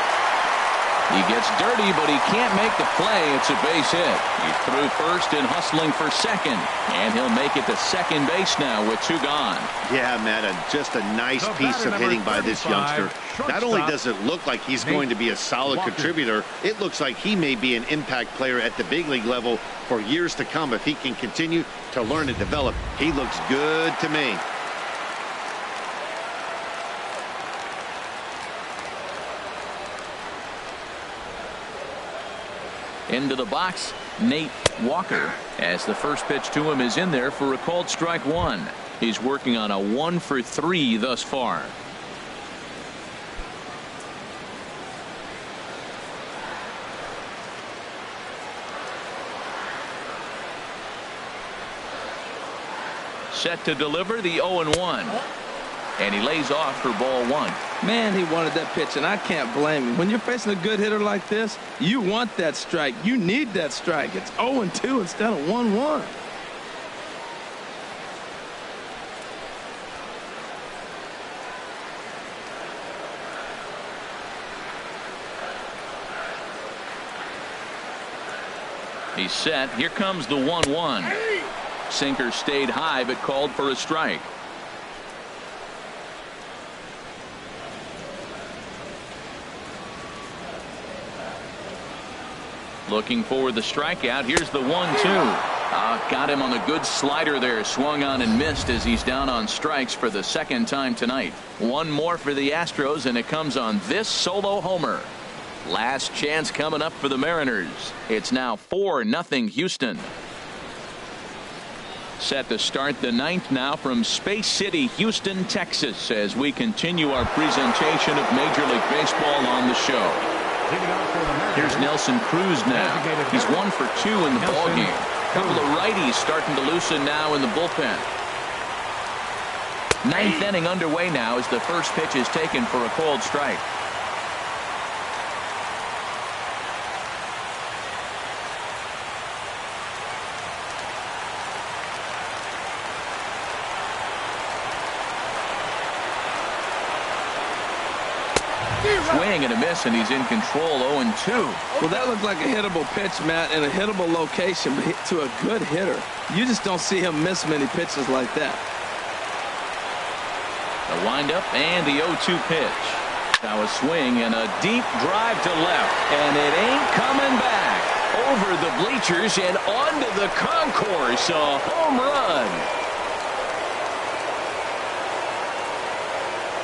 He gets dirty, but he can't make the play. It's a base hit. He's through first and hustling for second. And he'll make it to second base now with 2 gone.
Yeah, Matt, just a nice piece of hitting by this youngster. Not only does it look like he's going to be a solid contributor, it looks like he may be an impact player at the big league level for years to come if he can continue to learn and develop. He looks good to me.
Into the box, Nate Walker, as the first pitch to him is in there for a called strike 1. He's working on a 1 for 3 thus far. Set to deliver the 0-1. And he lays off for ball 1.
Man, he wanted that pitch, and I can't blame him. When you're facing a good hitter like this, you want that strike. You need that strike. It's 0-2 instead of 1-1.
He's set. Here comes the 1-1. Sinker stayed high but called for a strike. Looking for the strikeout. Here's the 1-2. Got him on a good slider there. Swung on and missed as he's down on strikes for the second time tonight. One more for the Astros, and it comes on this solo homer. Last chance coming up for the Mariners. It's now 4-0 Houston. Set to start the 9th now from Space City, Houston, Texas, as we continue our presentation of Major League Baseball on the show. Here's Nelson Cruz now. He's 1 for 2 in the ballgame. A couple of righties starting to loosen now in the bullpen. 9th inning underway now as the first pitch is taken for a called strike. Swing and a miss, and he's in control. 0-2.
Well, that looked like a hittable pitch, Matt, in a hittable location, but hit to a good hitter. You just don't see him miss many pitches like that.
The windup and the 0-2 pitch. Now a swing and a deep drive to left, and it ain't coming back. Over the bleachers and onto the concourse. A home run.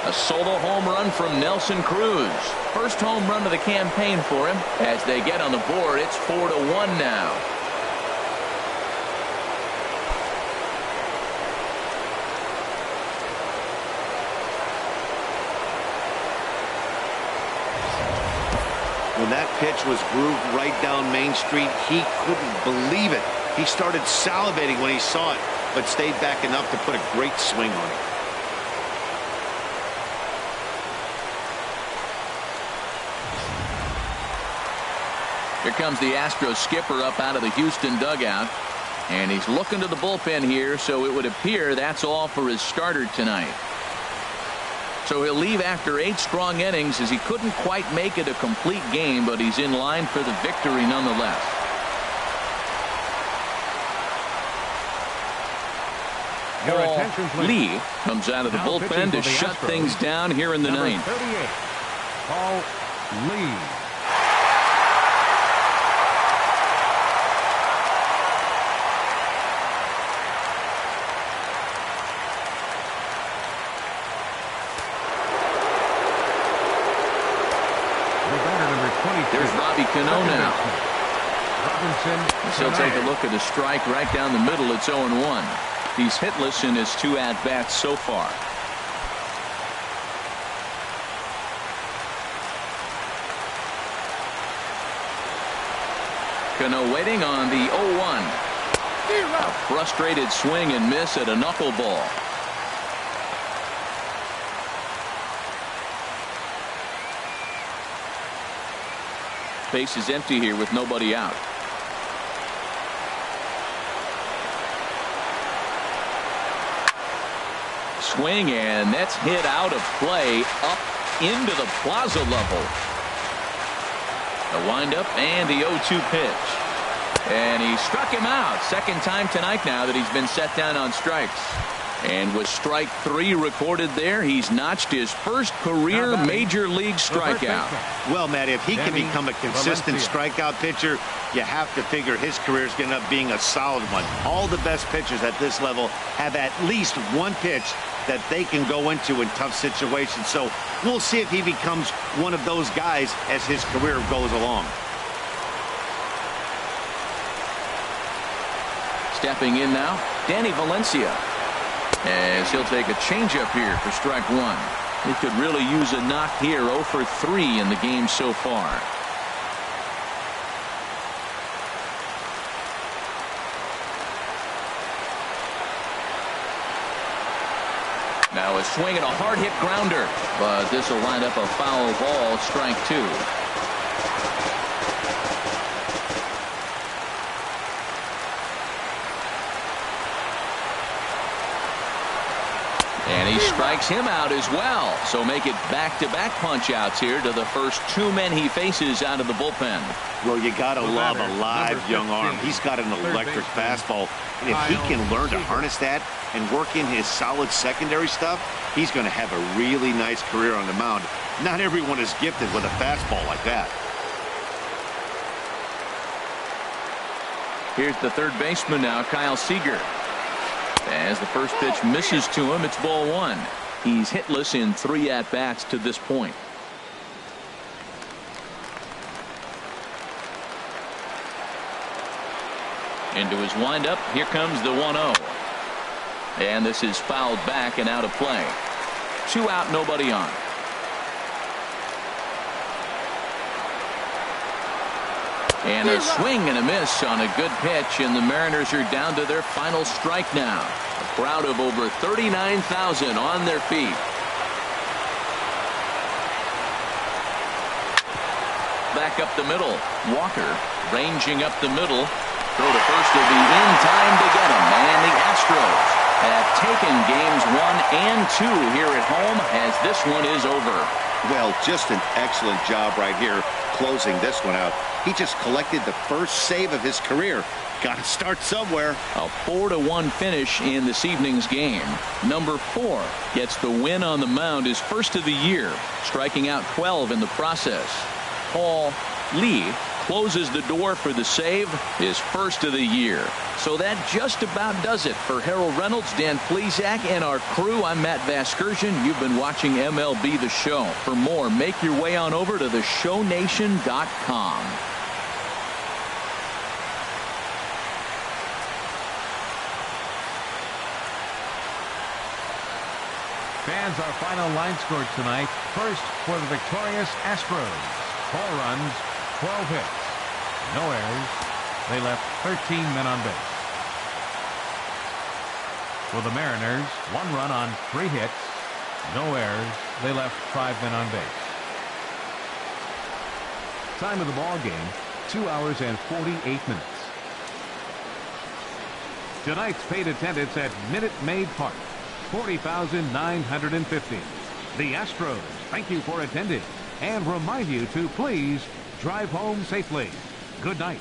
A solo home run from Nelson Cruz. First home run of the campaign for him. As they get on the board, it's 4-1 now.
When that pitch was grooved right down Main Street, he couldn't believe it. He started salivating when he saw it, but stayed back enough to put a great swing on it.
Here comes the Astros skipper up out of the Houston dugout. And he's looking to the bullpen here, so it would appear that's all for his starter tonight. So he'll leave after 8 strong innings, as he couldn't quite make it a complete game, but he's in line for the victory nonetheless.
Your attention, please.
Lee comes out of the bullpen to shut things down here in the ninth.
38, Paul Lee.
There's Robbie Cano now.
Robinson.
He'll take a look at a strike right down the middle. It's 0-1. He's hitless in his 2 at-bats so far. Cano waiting on the 0-1. A frustrated swing and miss at a knuckleball. Base is empty here with nobody out. Swing, and that's hit out of play up into the plaza level. The windup and the 0-2 pitch. And he struck him out. Second time tonight now that he's been set down on strikes. And with strike 3 recorded there, he's notched his first career major league strikeout.
Well, Matt, if he can become a consistent strikeout pitcher, you have to figure his career is going to end up being a solid one. All the best pitchers at this level have at least one pitch that they can go into in tough situations. So we'll see if he becomes one of those guys as his career goes along.
Stepping in now, Danny Valencia, as he'll take a changeup here for strike 1. He could really use a knock here. 0 for 3 in the game so far. Now a swing and a hard hit grounder, but this will wind up a foul ball. Strike 2. And he strikes him out as well. So make it back-to-back punch-outs here to the first 2 men he faces out of the bullpen.
Well, you got to love a live young arm. He's got an electric fastball. And if he can learn to harness that and work in his solid secondary stuff, he's going to have a really nice career on the mound. Not everyone is gifted with a fastball like that.
Here's the third baseman now, Kyle Seager. As the first pitch misses to him, it's ball 1. He's hitless in 3 at-bats to this point. Into his windup, here comes the 1-0. And this is fouled back and out of play. 2 out, nobody on. And a swing and a miss on a good pitch, and the Mariners are down to their final strike now. A crowd of over 39,000 on their feet. Back up the middle. Walker ranging up the middle. Throw to first will be in time to get him. And the Astros have taken games 1 and 2 here at home, as this one is over.
Well, just an excellent job right here closing this one out. He just collected the first save of his career. Got to start somewhere.
A 4-1 finish in this evening's game. Number 4 gets the win on the mound, his first of the year, striking out 12 in the process. Paul Lee closes the door for the save, his first of the year. So that just about does it for Harold Reynolds, Dan Plesac, and our crew. I'm Matt Vasgersian. You've been watching MLB The Show. For more, make your way on over to theshownation.com.
Fans, our final line score tonight. First for the victorious Astros. 4 runs, 12 hits, no errors. They left 13 men on base. For the Mariners, 1 run on 3 hits, no errors. They left 5 men on base. Time of the ball game, 2 hours and 48 minutes. Tonight's paid attendance at Minute Maid Park, 40,950. The Astros thank you for attending and remind you to please drive home safely. Good night.